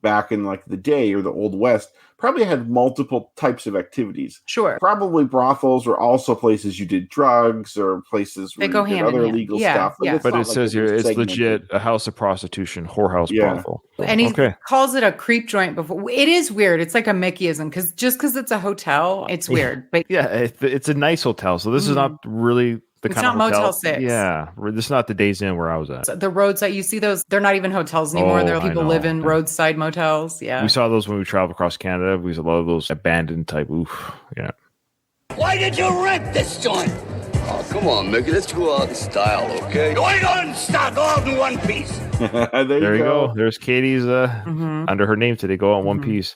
[SPEAKER 3] back in like the day or the Old West probably had multiple types of activities.
[SPEAKER 4] Sure.
[SPEAKER 3] Probably brothels were also places you did drugs or places where
[SPEAKER 4] They go
[SPEAKER 3] you did
[SPEAKER 4] hand in
[SPEAKER 3] other
[SPEAKER 4] hand.
[SPEAKER 3] illegal
[SPEAKER 4] Yeah,
[SPEAKER 3] stuff.
[SPEAKER 4] yeah.
[SPEAKER 2] But
[SPEAKER 3] not
[SPEAKER 2] it
[SPEAKER 3] like
[SPEAKER 2] says here
[SPEAKER 3] was
[SPEAKER 2] it's
[SPEAKER 3] segmented.
[SPEAKER 2] legit a house of prostitution, whorehouse
[SPEAKER 3] Yeah.
[SPEAKER 2] brothel.
[SPEAKER 4] And he
[SPEAKER 2] Okay.
[SPEAKER 4] calls it a creep joint before. It is weird. It's like a Mickeyism because just because it's a hotel, it's weird. But
[SPEAKER 2] Yeah, it's a nice hotel. So this is not really the
[SPEAKER 4] It's
[SPEAKER 2] kind
[SPEAKER 4] not
[SPEAKER 2] of hotel.
[SPEAKER 4] Motel 6.
[SPEAKER 2] Yeah, this is not the Days Inn where I was at.
[SPEAKER 4] the roadside, you see those, they're not even hotels anymore.
[SPEAKER 2] Oh,
[SPEAKER 4] They're
[SPEAKER 2] I
[SPEAKER 4] people
[SPEAKER 2] know.
[SPEAKER 4] live in
[SPEAKER 2] Yeah.
[SPEAKER 4] roadside motels. Yeah.
[SPEAKER 2] We saw those when we traveled across Canada. We saw a lot of those abandoned type. Oof. Yeah.
[SPEAKER 5] Why did you rent this joint?
[SPEAKER 1] Oh, come on, Mickey. Let's go out in style, okay?
[SPEAKER 5] Go on in stock, all in one piece.
[SPEAKER 2] There you go. There's Katie's under her name today. Go on one piece.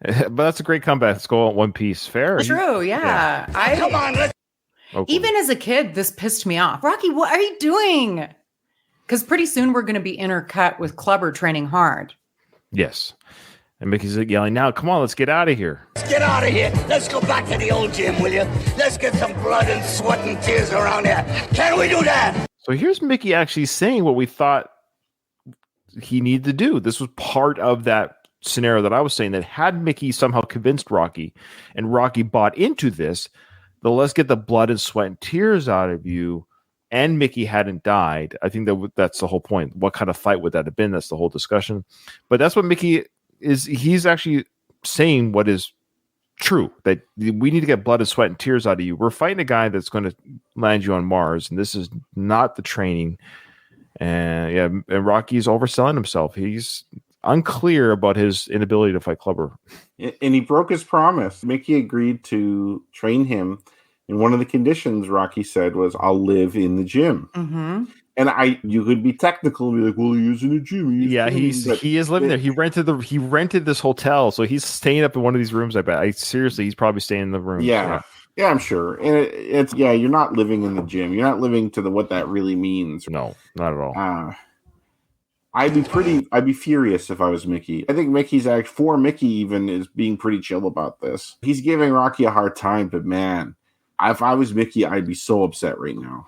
[SPEAKER 2] But that's a great comeback. Let's go on one piece. Fair.
[SPEAKER 4] True. Yeah.
[SPEAKER 5] Come on, let's
[SPEAKER 2] Okay.
[SPEAKER 4] Even as a kid, this pissed me off. Rocky, what are you doing? Because pretty soon we're going to be intercut with Clubber training hard.
[SPEAKER 2] Yes. And Mickey's yelling, now, come on, let's get out of here.
[SPEAKER 5] get out of here. Let's go back to the old gym, will you? Let's get some blood and sweat and tears around here. Can we do that?
[SPEAKER 2] So here's Mickey actually saying what we thought he needed to do. This was part of that scenario that I was saying, that had Mickey somehow convinced Rocky and Rocky bought into this, the let's get the blood and sweat and tears out of you, and Mickey hadn't died. I think that's the whole point. What kind of fight would that have been? That's the whole discussion. But that's what Mickey is. He's actually saying what is true, that we need to get blood and sweat and tears out of you. We're fighting a guy that's going to land you on Mars, and this is not the training. And Rocky's overselling himself. He's unclear about his inability to fight Clubber.
[SPEAKER 3] And he broke his promise. Mickey agreed to train him. And one of the conditions Rocky said was, I'll live in the gym.
[SPEAKER 4] Mm-hmm.
[SPEAKER 3] And you could be technical and be like, well, he is in a gym.
[SPEAKER 2] Yeah, he is living there. He rented this hotel, so he's staying up in one of these rooms. I bet. Seriously, he's probably staying in the room.
[SPEAKER 3] Yeah, I'm sure. And you're not living in the gym. You're not living to what that really means.
[SPEAKER 2] No, not at all.
[SPEAKER 3] I'd be furious if I was Mickey. I think Mickey even is being pretty chill about this. He's giving Rocky a hard time, but man, if I was Mickey, I'd be so upset right now.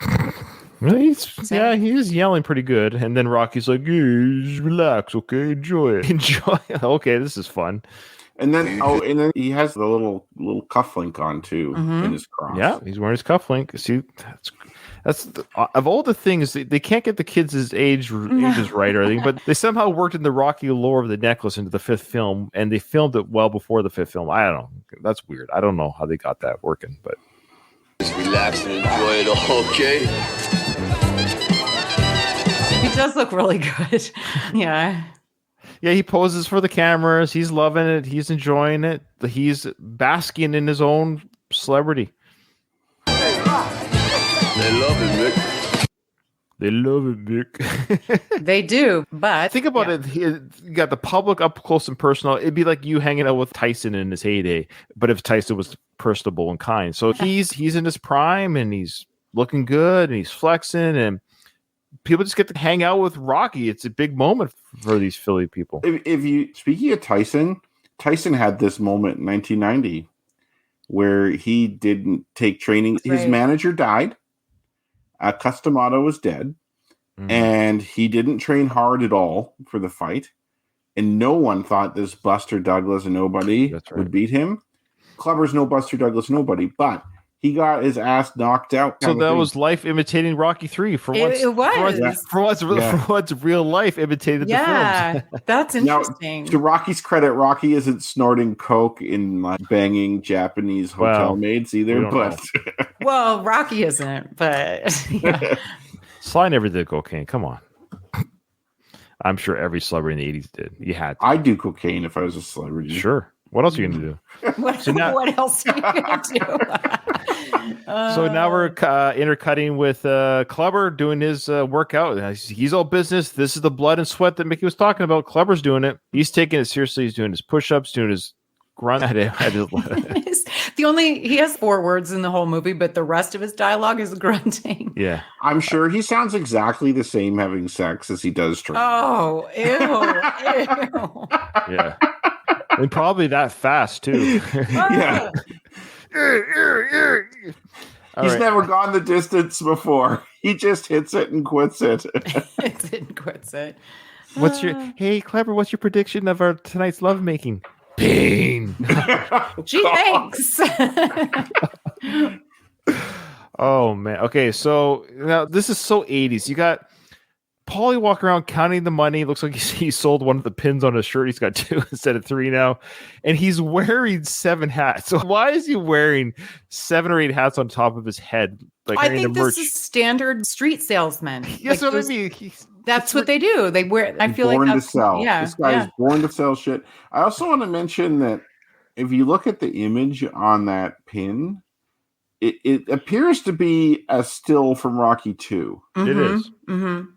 [SPEAKER 2] He is yelling pretty good, and then Rocky's like, "Just relax, okay, enjoy it, enjoy it. Okay, this is fun."
[SPEAKER 3] And then he has the little cufflink on too in his cross.
[SPEAKER 2] Yeah, he's wearing his cufflink. See, that's of all the things, they can't get the kids' ages right or anything, but they somehow worked in the Rocky lore of the necklace into the fifth film, and they filmed it well before the fifth film. I don't know. That's weird. I don't know how they got that working, but
[SPEAKER 1] Just relax and enjoy it all, okay?
[SPEAKER 4] He does look really good. Yeah.
[SPEAKER 2] yeah, he poses for the cameras. He's loving it. He's enjoying it. He's basking in his own celebrity.
[SPEAKER 1] They love it, Mick.
[SPEAKER 2] They love it, Mick.
[SPEAKER 4] They do, but
[SPEAKER 2] Think about it. You got the public up close and personal. It'd be like you hanging out with Tyson in his heyday, but if Tyson was personable and kind. So he's in his prime, and he's looking good, and he's flexing, and people just get to hang out with Rocky. It's a big moment for these Philly people.
[SPEAKER 3] Speaking of Tyson had this moment in 1990 where he didn't take training. His manager died. Customato was dead, and he didn't train hard at all for the fight. And no one thought this Buster Douglas nobody would beat him. Clubber's no Buster Douglas nobody, but he got his ass knocked out.
[SPEAKER 2] So that was life imitating Rocky 3 for once.
[SPEAKER 4] It was.
[SPEAKER 2] For once, real life imitated the films.
[SPEAKER 4] That's interesting.
[SPEAKER 3] Now, to Rocky's credit, Rocky isn't snorting coke in banging Japanese hotel maids either. But
[SPEAKER 4] well, Rocky isn't, but yeah.
[SPEAKER 2] Sly never did cocaine. Come on. I'm sure every celebrity in the 80s did. You had to.
[SPEAKER 3] I'd do cocaine if I was a celebrity.
[SPEAKER 2] Sure. What else are you going to do?
[SPEAKER 4] What else are you going to do?
[SPEAKER 2] So now we're intercutting with Clubber doing his workout. He's all business. This is the blood and sweat that Mickey was talking about. Clubber's doing it. He's taking it seriously. He's doing his push-ups, doing his grunt.
[SPEAKER 4] He has 4 words in the whole movie, but the rest of his dialogue is grunting.
[SPEAKER 2] Yeah.
[SPEAKER 3] I'm sure he sounds exactly the same having sex as he does training.
[SPEAKER 4] Oh, ew.
[SPEAKER 2] Yeah. And probably that fast, too.
[SPEAKER 3] Yeah. He's never gone the distance before. He just hits it and quits it.
[SPEAKER 4] It quits it.
[SPEAKER 2] What's your hey, Clever? What's your prediction of our tonight's lovemaking? Pain.
[SPEAKER 4] Gee, thanks.
[SPEAKER 2] Oh man. Okay, so now this is so 80s. You got Paulie walking around counting the money. Looks like he sold one of the pins on his shirt. He's got 2 instead of 3 now. And he's wearing 7 hats. So why is he wearing 7 or 8 hats on top of his head? Like
[SPEAKER 4] I
[SPEAKER 2] carrying
[SPEAKER 4] think
[SPEAKER 2] the merch?
[SPEAKER 4] this is standard street salesman.
[SPEAKER 2] Yes,
[SPEAKER 4] Like,
[SPEAKER 2] what I mean.
[SPEAKER 4] that's what they do. They wear. I feel like
[SPEAKER 3] born to
[SPEAKER 4] that's
[SPEAKER 3] sell.
[SPEAKER 4] Yeah,
[SPEAKER 3] This guy is born to sell shit. I also want to mention that if you look at the image on that pin, it appears to be a still from Rocky 2.
[SPEAKER 2] It is.
[SPEAKER 4] Mm-hmm.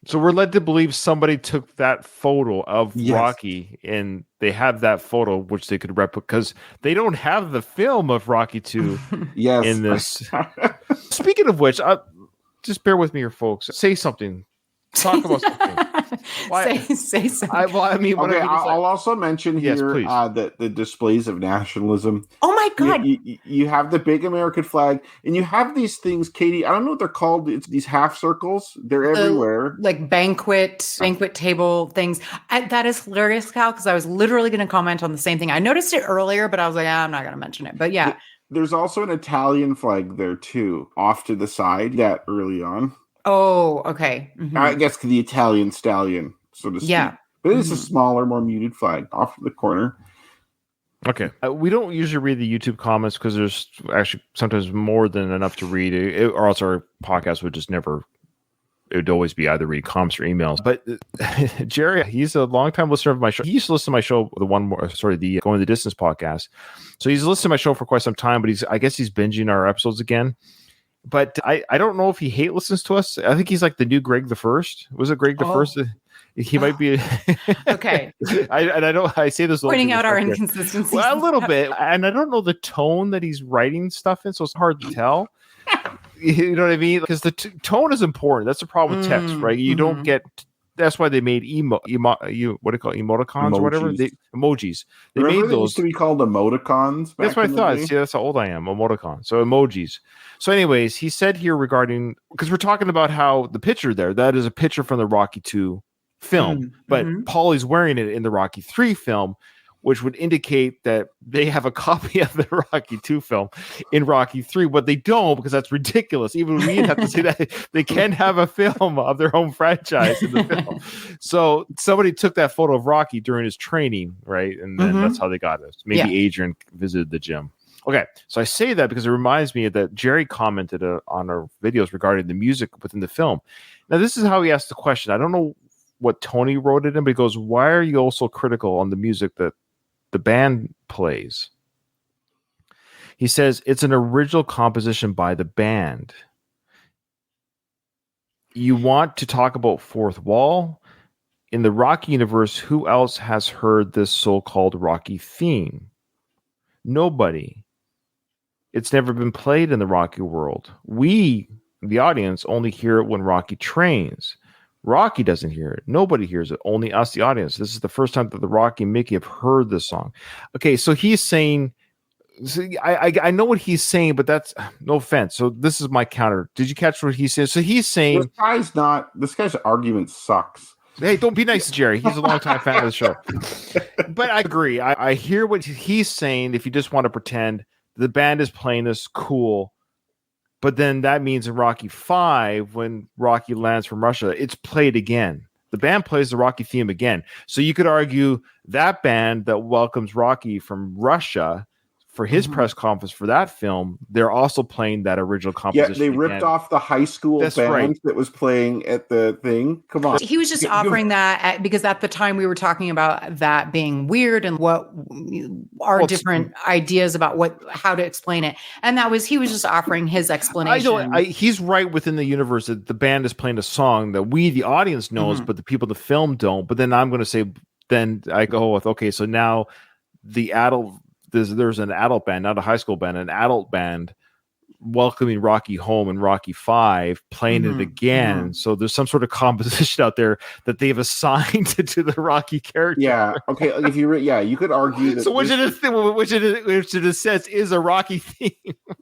[SPEAKER 2] So we're led to believe somebody took that photo of
[SPEAKER 3] Yes.
[SPEAKER 2] Rocky, and they have that photo which they could replicate because they don't have the film of Rocky 2
[SPEAKER 3] Yes.
[SPEAKER 2] in this. Speaking of which, just bear with me here, folks. Say something. Talk about something. Why-
[SPEAKER 4] say something.
[SPEAKER 2] I mean, what
[SPEAKER 3] Okay,
[SPEAKER 2] I mean is like-
[SPEAKER 3] I'll also mention
[SPEAKER 2] Yes,
[SPEAKER 3] here
[SPEAKER 2] please.
[SPEAKER 3] that the displays of nationalism.
[SPEAKER 4] Oh my God.
[SPEAKER 3] You have the big American flag, and you have these things, Katie. I don't know what they're called. It's these half circles. They're everywhere.
[SPEAKER 4] Like banquet table things. That is hilarious, Cal, because I was literally going to comment on the same thing. I noticed it earlier, but I was like, I'm not going to mention it. But yeah.
[SPEAKER 3] There's also an Italian flag there too, off to the side. That early on,
[SPEAKER 4] Oh, okay. Mhm.
[SPEAKER 3] I guess the Italian stallion, so to speak.
[SPEAKER 4] Yeah.
[SPEAKER 3] But it's a smaller, more muted flag off to the corner.
[SPEAKER 2] Okay. We don't usually read the YouTube comments because there's actually sometimes more than enough to read, or else our podcast would just never. It would always be either read comments or emails. But Jerry, he's a longtime listener of my show. He used to listen to my show, the Going the Distance podcast. So he's listened to my show for quite some time, but I guess he's binging our episodes again. But I don't know if he hate listens to us. I think he's like the new Greg the First. Was it Greg the First? He might be.
[SPEAKER 4] Okay.
[SPEAKER 2] I say this
[SPEAKER 4] Pointing out our inconsistencies.
[SPEAKER 2] Well, a little bit, and I don't know the tone that he's writing stuff in, so it's hard to tell. You know what I mean? Because the tone is important. That's the problem with text, right? You don't get. That's why they made what do you call it? Emoticons or whatever? Emojis. They
[SPEAKER 3] Remember
[SPEAKER 2] made
[SPEAKER 3] they
[SPEAKER 2] those
[SPEAKER 3] used to be called emoticons.
[SPEAKER 2] That's
[SPEAKER 3] back
[SPEAKER 2] what I
[SPEAKER 3] in the
[SPEAKER 2] thought.
[SPEAKER 3] day?
[SPEAKER 2] See, that's how old I am. Emoticon. So emojis. So, anyways, he said here regarding because we're talking about how the picture there, that is a picture from the Rocky 2 film, but Paulie's wearing it in the Rocky 3 film, which would indicate that they have a copy of the Rocky 2 film in Rocky 3, but they don't because that's ridiculous. Even we have to say that they can have a film of their own franchise in the film. So somebody took that photo of Rocky during his training, right? And then that's how they got it. Maybe Adrian visited the gym. Okay, so I say that because it reminds me that Jerry commented on our videos regarding the music within the film. Now, this is how he asked the question. I don't know what Tony wrote it in, but he goes, why are you also critical on the music that the band plays? He says it's an original composition by the band. You want to talk about fourth wall? In the Rocky universe, who else has heard this so-called Rocky theme? Nobody. It's never been played in the Rocky world. We, the audience, only hear it when Rocky trains. Rocky doesn't hear it. Nobody hears it. Only us, the audience. This is the first time that the Rocky and Mickey have heard this song. Okay, so he's saying, I know what he's saying, but that's no offense. So this is my counter. Did you catch what he said? So he's saying,
[SPEAKER 3] this guy's argument sucks.
[SPEAKER 2] Hey, don't be nice to Jerry. He's a longtime fan of the show. But I agree. I hear what he's saying. If you just want to pretend the band is playing this, cool. But then that means in Rocky 5, when Rocky lands from Russia, it's played again. The band plays the Rocky theme again. So you could argue that band that welcomes Rocky from Russia for his press conference for that film, they're also playing that original composition.
[SPEAKER 3] Yeah, they ripped off the high school band that was playing at the thing. Come on.
[SPEAKER 4] He was just offering that because at the time we were talking about that being weird and what our different ideas about how to explain it. And he was just offering his explanation.
[SPEAKER 2] He's right within the universe that the band is playing a song that we, the audience, knows, but the people in the film don't. But then I'm going to say, then I go with, okay, so now the adult, there's an adult band, not a high school band, an adult band welcoming Rocky home in Rocky 5, playing it again. So there's some sort of composition out there that they've assigned to the Rocky character.
[SPEAKER 3] Yeah. Okay. Like if you you could argue that.
[SPEAKER 2] So which in a sense is a Rocky theme.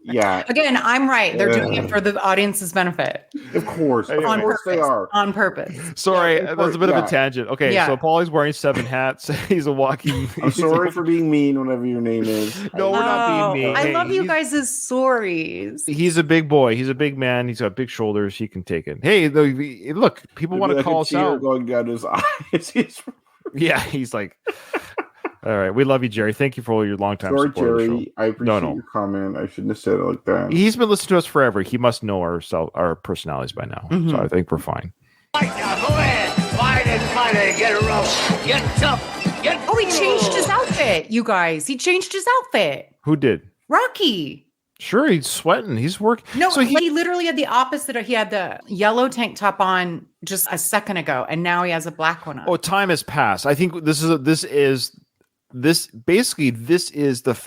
[SPEAKER 3] Yeah.
[SPEAKER 4] Again, I'm right. They're doing it for the audience's benefit.
[SPEAKER 3] Of course. Of
[SPEAKER 4] On
[SPEAKER 3] course
[SPEAKER 4] purpose.
[SPEAKER 3] they are.
[SPEAKER 4] On purpose.
[SPEAKER 2] Sorry,
[SPEAKER 3] Yeah,
[SPEAKER 2] that's a bit of
[SPEAKER 3] yeah.
[SPEAKER 2] a tangent. Okay,
[SPEAKER 4] Yeah.
[SPEAKER 2] so Paulie's wearing 7 hats. He's a walking.
[SPEAKER 3] I'm sorry for being mean, whatever your name is.
[SPEAKER 2] No, we're not being mean.
[SPEAKER 4] I
[SPEAKER 2] Hey,
[SPEAKER 4] love you
[SPEAKER 2] he's-
[SPEAKER 4] guys' stories.
[SPEAKER 2] He's a big boy. He's a big man. He's got big shoulders. He can take it. Hey, look, people want to
[SPEAKER 3] Like a
[SPEAKER 2] call us
[SPEAKER 3] tear
[SPEAKER 2] out.
[SPEAKER 3] going down his eyes.
[SPEAKER 2] Yeah, he's like, all right, we love you, Jerry. Thank you for all your long time
[SPEAKER 3] Sorry,
[SPEAKER 2] support of the show.
[SPEAKER 3] Jerry. I appreciate your comment. I shouldn't have said it like that.
[SPEAKER 2] He's been listening to us forever. He must know our personalities by now. So I think we're fine.
[SPEAKER 5] Fight now, go ahead. Fight and fight and get rough. Get tough. Get
[SPEAKER 4] Oh, he changed his
[SPEAKER 5] brutal.
[SPEAKER 4] outfit, you guys. He changed his outfit.
[SPEAKER 2] Who did?
[SPEAKER 4] Rocky.
[SPEAKER 2] Sure, he's sweating. He's working.
[SPEAKER 4] No,
[SPEAKER 2] so
[SPEAKER 4] he literally had the opposite. He had the yellow tank top on just a second ago, and now he has a black one on.
[SPEAKER 2] Oh, time has passed. I think this is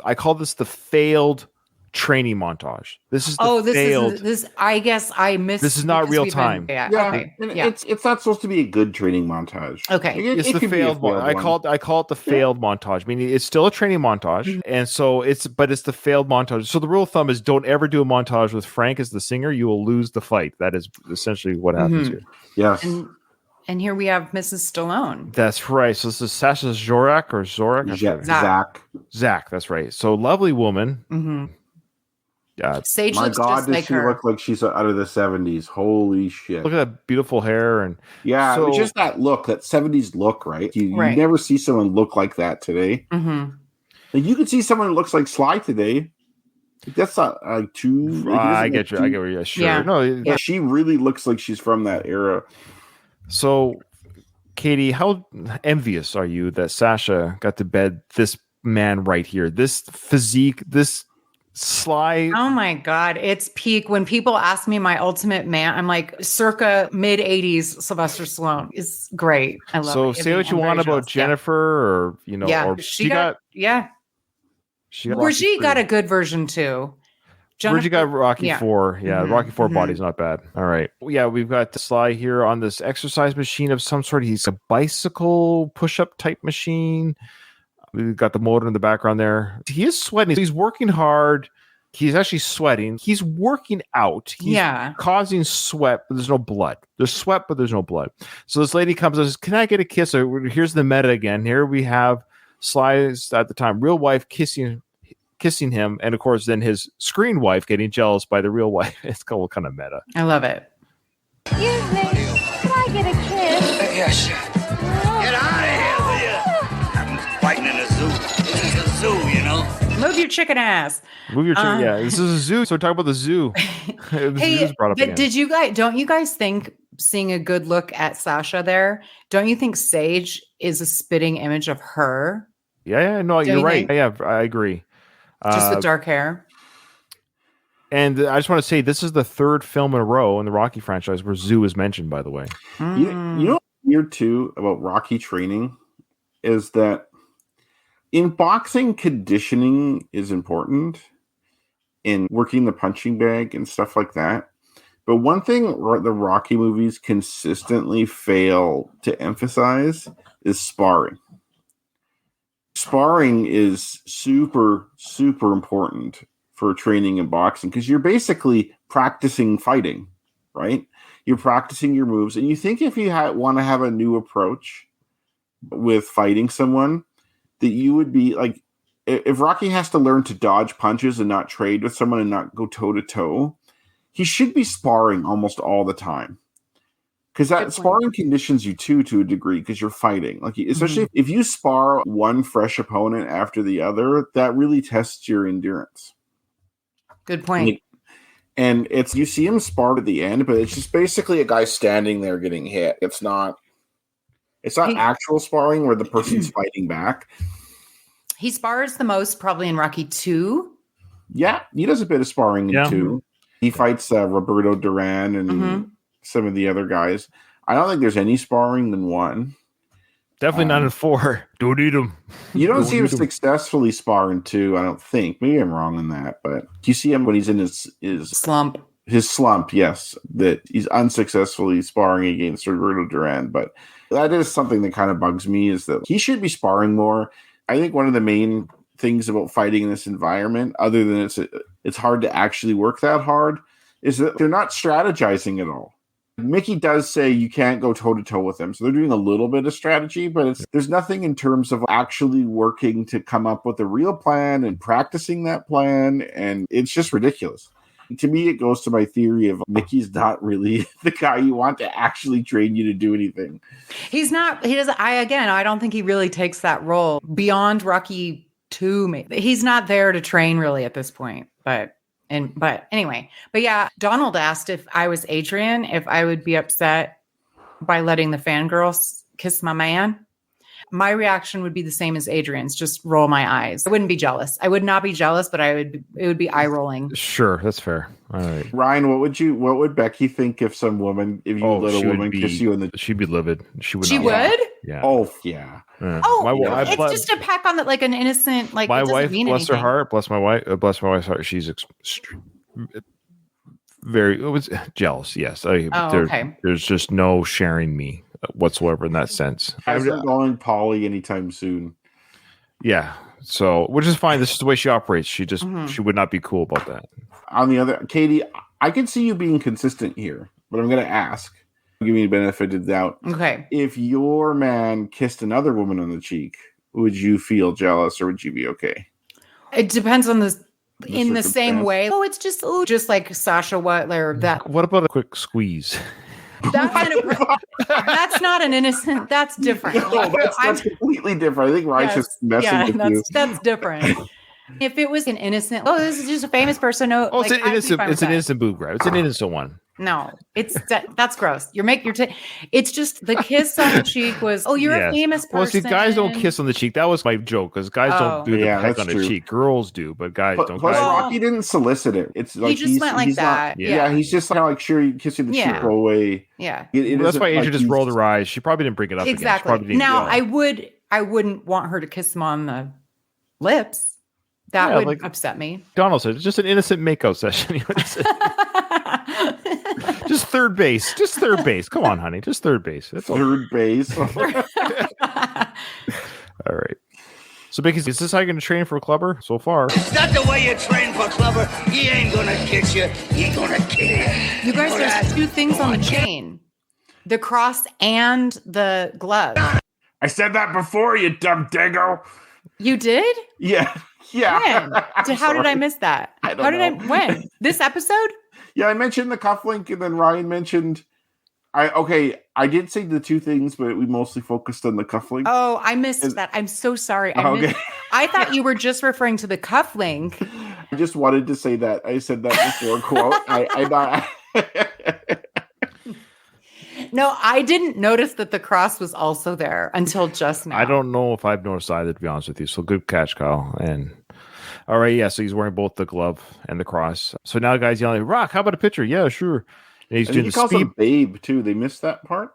[SPEAKER 2] I call this the failed training montage. This is the failed.
[SPEAKER 4] This. I guess I missed.
[SPEAKER 2] This is not
[SPEAKER 4] because
[SPEAKER 2] real
[SPEAKER 4] we've been-
[SPEAKER 2] time.
[SPEAKER 4] Yeah.
[SPEAKER 3] Yeah,
[SPEAKER 4] Okay.
[SPEAKER 3] and
[SPEAKER 4] Yeah.
[SPEAKER 3] it's not supposed to be a good training montage.
[SPEAKER 4] Okay.
[SPEAKER 2] It's the
[SPEAKER 3] could be a
[SPEAKER 2] failed one. I call it the failed montage. Meaning it's still a training montage, and so it's the failed montage. So the rule of thumb is don't ever do a montage with Frank as the singer. You will lose the fight. That is essentially what happens here.
[SPEAKER 3] Yes.
[SPEAKER 4] And here we have Mrs. Stallone.
[SPEAKER 2] That's right. So this is Sasha Zorak or Zorak. I forget.
[SPEAKER 3] Zach.
[SPEAKER 2] Zach. That's right. So lovely woman.
[SPEAKER 4] Mm-hmm.
[SPEAKER 2] Yeah.
[SPEAKER 4] Sage
[SPEAKER 3] My
[SPEAKER 4] looks
[SPEAKER 3] God,
[SPEAKER 4] just
[SPEAKER 3] does
[SPEAKER 4] like
[SPEAKER 3] she
[SPEAKER 4] her.
[SPEAKER 3] look like she's out of the 70s? Holy shit.
[SPEAKER 2] Look at that beautiful hair and
[SPEAKER 3] Yeah,
[SPEAKER 2] So-
[SPEAKER 3] it's just that look, that 70s look, right? You
[SPEAKER 4] Right.
[SPEAKER 3] never see someone look like that today.
[SPEAKER 4] Mm-hmm.
[SPEAKER 3] Like, you could see someone who looks like Sly today. Like, that's not like too. Like,
[SPEAKER 2] I
[SPEAKER 3] isn't
[SPEAKER 2] get
[SPEAKER 3] it
[SPEAKER 2] you. I
[SPEAKER 3] too-
[SPEAKER 2] get where you're. Sure.
[SPEAKER 4] Yeah.
[SPEAKER 2] No.
[SPEAKER 3] Yeah, she really looks like she's from that era.
[SPEAKER 2] So, Katie, how envious are you that Sasha got to bed this man right here? This physique, this sly.
[SPEAKER 4] Oh my God. It's peak. When people ask me my ultimate man, I'm like circa mid 80s Sylvester Stallone is great. I love
[SPEAKER 2] So
[SPEAKER 4] it.
[SPEAKER 2] say what you
[SPEAKER 4] I'm very
[SPEAKER 2] want about
[SPEAKER 4] jealous. Yeah.
[SPEAKER 2] Jennifer, or
[SPEAKER 4] Yeah.
[SPEAKER 2] or
[SPEAKER 4] She got yeah.
[SPEAKER 2] she got
[SPEAKER 4] Brigitte
[SPEAKER 2] Rocky
[SPEAKER 4] got
[SPEAKER 2] 3.
[SPEAKER 4] a good version too.
[SPEAKER 2] Bridget got Rocky
[SPEAKER 4] yeah.
[SPEAKER 2] 4. Yeah,
[SPEAKER 4] Mhm,
[SPEAKER 2] Rocky 4
[SPEAKER 4] mhm.
[SPEAKER 2] body's not bad. All right. Yeah, we've got the Sly here on this exercise machine of some sort. He's a bicycle push-up type machine. We've got the motor in the background there. He is sweating. He's working hard. He's actually sweating. He's working out. He's
[SPEAKER 4] Yeah.
[SPEAKER 2] causing sweat, but there's no blood. There's sweat, but there's no blood. So this lady comes and says, "Can I get a kiss?" So here's the meta again. Here we have Sly's at the time real wife kissing him, and of course then his screen wife getting jealous by the real wife. It's kind of meta.
[SPEAKER 4] I love it.
[SPEAKER 6] Excuse me, can I get a kiss?
[SPEAKER 5] Yes. Get out of here with you. I'm fighting in a zoo. This is a zoo, you know.
[SPEAKER 4] Move your chicken ass.
[SPEAKER 2] Move your chair. Yeah, this is a zoo. So we're talking about the zoo. The
[SPEAKER 4] Hey,
[SPEAKER 2] zoo's brought up
[SPEAKER 4] but
[SPEAKER 2] again.
[SPEAKER 4] don't you guys think seeing a good look at Sasha there, don't you think Sage is a spitting image of her?
[SPEAKER 2] Yeah, no,
[SPEAKER 4] Don't
[SPEAKER 2] you're
[SPEAKER 4] you
[SPEAKER 2] right.
[SPEAKER 4] think?
[SPEAKER 2] Yeah, I agree.
[SPEAKER 4] Just the dark hair.
[SPEAKER 2] And I just want to say this is the third film in a row in the Rocky franchise where zoo is mentioned, by the way.
[SPEAKER 3] You
[SPEAKER 4] Mm.
[SPEAKER 3] know what's weird too about Rocky training is that in boxing, conditioning is important in working the punching bag and stuff like that. But one thing the Rocky movies consistently fail to emphasize is sparring. Sparring is super, super important for training in boxing because you're basically practicing fighting, right? You're practicing your moves. And you think if you want to have a new approach with fighting someone, that you would be like, if Rocky has to learn to dodge punches and not trade with someone and not go toe to toe, he should be sparring almost all the time. Because that sparring conditions you to a degree because you're fighting. Like, especially if you spar one fresh opponent after the other, that really tests your endurance.
[SPEAKER 4] Good point.
[SPEAKER 3] And it's, you see him spar at the end, but it's just basically a guy standing there getting hit. It's not actual sparring where the person's fighting back.
[SPEAKER 4] He spars the most probably in Rocky 2.
[SPEAKER 3] Yeah, he does a bit of sparring
[SPEAKER 2] Yeah.
[SPEAKER 3] in 2. He fights Roberto Duran and some of the other guys. I don't think there's any sparring in 1.
[SPEAKER 2] Definitely not in 4. Don't eat him.
[SPEAKER 3] You don't see him
[SPEAKER 2] eat 'em.
[SPEAKER 3] successfully spar in 2, I don't think. Maybe I'm wrong on that, but do you see him when he's in his
[SPEAKER 4] Slump.
[SPEAKER 3] slump? Yes, that he's unsuccessfully sparring against Roberto Duran. But that is something that kind of bugs me, is that he should be sparring more. I think one of the main things about fighting in this environment, other than it's hard to actually work that hard, is that they're not strategizing at all. Mickey does say you can't go toe-to-toe with them, so they're doing a little bit of strategy, but there's nothing in terms of actually working to come up with a real plan and practicing that plan, and it's just ridiculous. To me, it goes to my theory of Mickey's not really the guy you want to actually train you to do anything.
[SPEAKER 4] He's not. He doesn't. I don't think he really takes that role beyond Rocky 2. Maybe he's not there to train really at this point. But anyway. But yeah, Donald asked if I was Adrian, if I would be upset by letting the fangirls kiss my man. My reaction would be the same as Adrian's, just roll my eyes. I wouldn't be jealous. I would not be jealous, but it would be eye rolling.
[SPEAKER 2] Sure, that's fair. All right.
[SPEAKER 3] Ryan, what would Becky think if you let a woman kiss you in the...
[SPEAKER 2] She'd be livid. She would.
[SPEAKER 4] She would?
[SPEAKER 2] Yeah.
[SPEAKER 3] Oh, yeah.
[SPEAKER 4] It's just a peck on like an innocent, like
[SPEAKER 2] my
[SPEAKER 4] it doesn't
[SPEAKER 2] wife,
[SPEAKER 4] mean
[SPEAKER 2] bless
[SPEAKER 4] anything.
[SPEAKER 2] her heart, bless my wife's heart. She's very jealous. Yes.
[SPEAKER 4] Okay.
[SPEAKER 2] There's just no sharing me whatsoever in that sense.
[SPEAKER 3] Hasn't going poly anytime soon.
[SPEAKER 2] Yeah. So, which is fine. This is the way she operates. She just she would not be cool about that.
[SPEAKER 3] On the other, Katie, I can see you being consistent here, but I'm going to ask. Give me the benefit of the doubt.
[SPEAKER 4] Okay.
[SPEAKER 3] If your man kissed another woman on the cheek, would you feel jealous or would you be okay?
[SPEAKER 4] It depends on the in the same
[SPEAKER 3] circumstance.
[SPEAKER 4] way. It's just like Sasha Wetler.
[SPEAKER 2] What about a quick squeeze?
[SPEAKER 4] That's not an innocent. That's different.
[SPEAKER 3] No, that's completely different. I think Ryan's just messing with you.
[SPEAKER 4] That's different. If it was an innocent, this is just a famous person.
[SPEAKER 2] It's an innocent. It's an innocent boob grab. It's an innocent one.
[SPEAKER 4] No, that's gross. It's just the kiss on the cheek was. Oh, you're a famous person.
[SPEAKER 2] Well, see, guys don't kiss on the cheek. That was my joke, because guys don't do the peck on the
[SPEAKER 3] true.
[SPEAKER 2] cheek. Girls do, but guys don't.
[SPEAKER 3] Plus, Rocky didn't solicit it. It's like
[SPEAKER 4] he just went like that.
[SPEAKER 3] He's just kind of like, sure, you kiss you the cheek, go away.
[SPEAKER 4] Yeah,
[SPEAKER 2] that's why Adrian just rolled her eyes. She probably didn't bring it up
[SPEAKER 4] exactly.
[SPEAKER 2] Again.
[SPEAKER 4] Now, I wouldn't want her to kiss him on the lips. That would upset me.
[SPEAKER 2] Donald said, it's just an innocent makeout session. Just third base. Just third base. Come on, honey. Just third base. That's all.
[SPEAKER 3] Third base.
[SPEAKER 2] All right. So, Becky, is this how you're going to train for a clubber so far?
[SPEAKER 5] It's not the way you train for clubber. He ain't going to kiss you. He's going to kill you.
[SPEAKER 4] You guys, there's two things on the chain. The cross and the glove.
[SPEAKER 3] I said that before, you dumb dago.
[SPEAKER 4] You did?
[SPEAKER 3] Yeah. Yeah.
[SPEAKER 4] When? How did I miss that? When? This episode?
[SPEAKER 3] Yeah, I mentioned the cufflink, and then Ryan mentioned. I did say the two things, but we mostly focused on the cufflink.
[SPEAKER 4] Oh, I missed that. I'm so sorry. I thought you were just referring to the cufflink.
[SPEAKER 3] I just wanted to say that. I said that before. Quote. I
[SPEAKER 4] No, I didn't notice that the cross was also there until just now.
[SPEAKER 2] I don't know if I've noticed either, to be honest with you. So good catch, Kyle. And all right, yeah. So he's wearing both the glove and the cross. So now guys yelling, Rock, how about a picture? Yeah, sure. And he's doing
[SPEAKER 3] he
[SPEAKER 2] the
[SPEAKER 3] calls
[SPEAKER 2] speed.
[SPEAKER 3] him Babe too. They missed that part.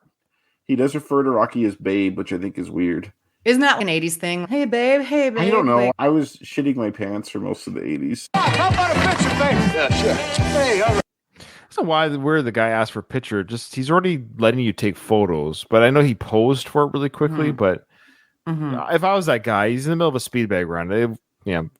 [SPEAKER 3] He does refer to Rocky as Babe, which I think is weird.
[SPEAKER 4] Isn't that an 80s thing? Hey, babe. Hey, babe.
[SPEAKER 3] I don't know.
[SPEAKER 4] Babe.
[SPEAKER 3] I was shitting my pants for most of the 80s.
[SPEAKER 5] How about a picture, baby? Yeah, sure. Hey, all right.
[SPEAKER 2] So where the guy asked for a picture, just he's already letting you take photos. But I know he posed for it really quickly. But if I was that guy, he's in the middle of a speed bag run.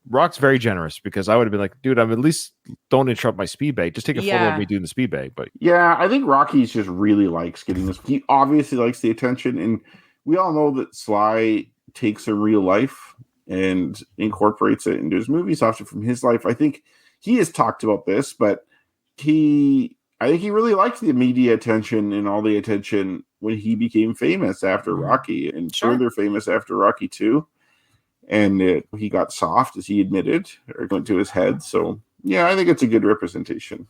[SPEAKER 2] Rock's very generous, because I would have been like, dude, I'm at least don't interrupt my speed bag. Just take a photo of me doing the speed bag. But
[SPEAKER 3] yeah, I think Rocky just really likes getting this. He obviously likes the attention, and we all know that Sly takes a real life and incorporates it into his movies, often from his life. I think he has talked about this, but I think he really liked the media attention and all the attention when he became famous after Rocky, and further famous after Rocky 2. And he got soft, as he admitted, or went to his head. So, yeah, I think it's a good representation.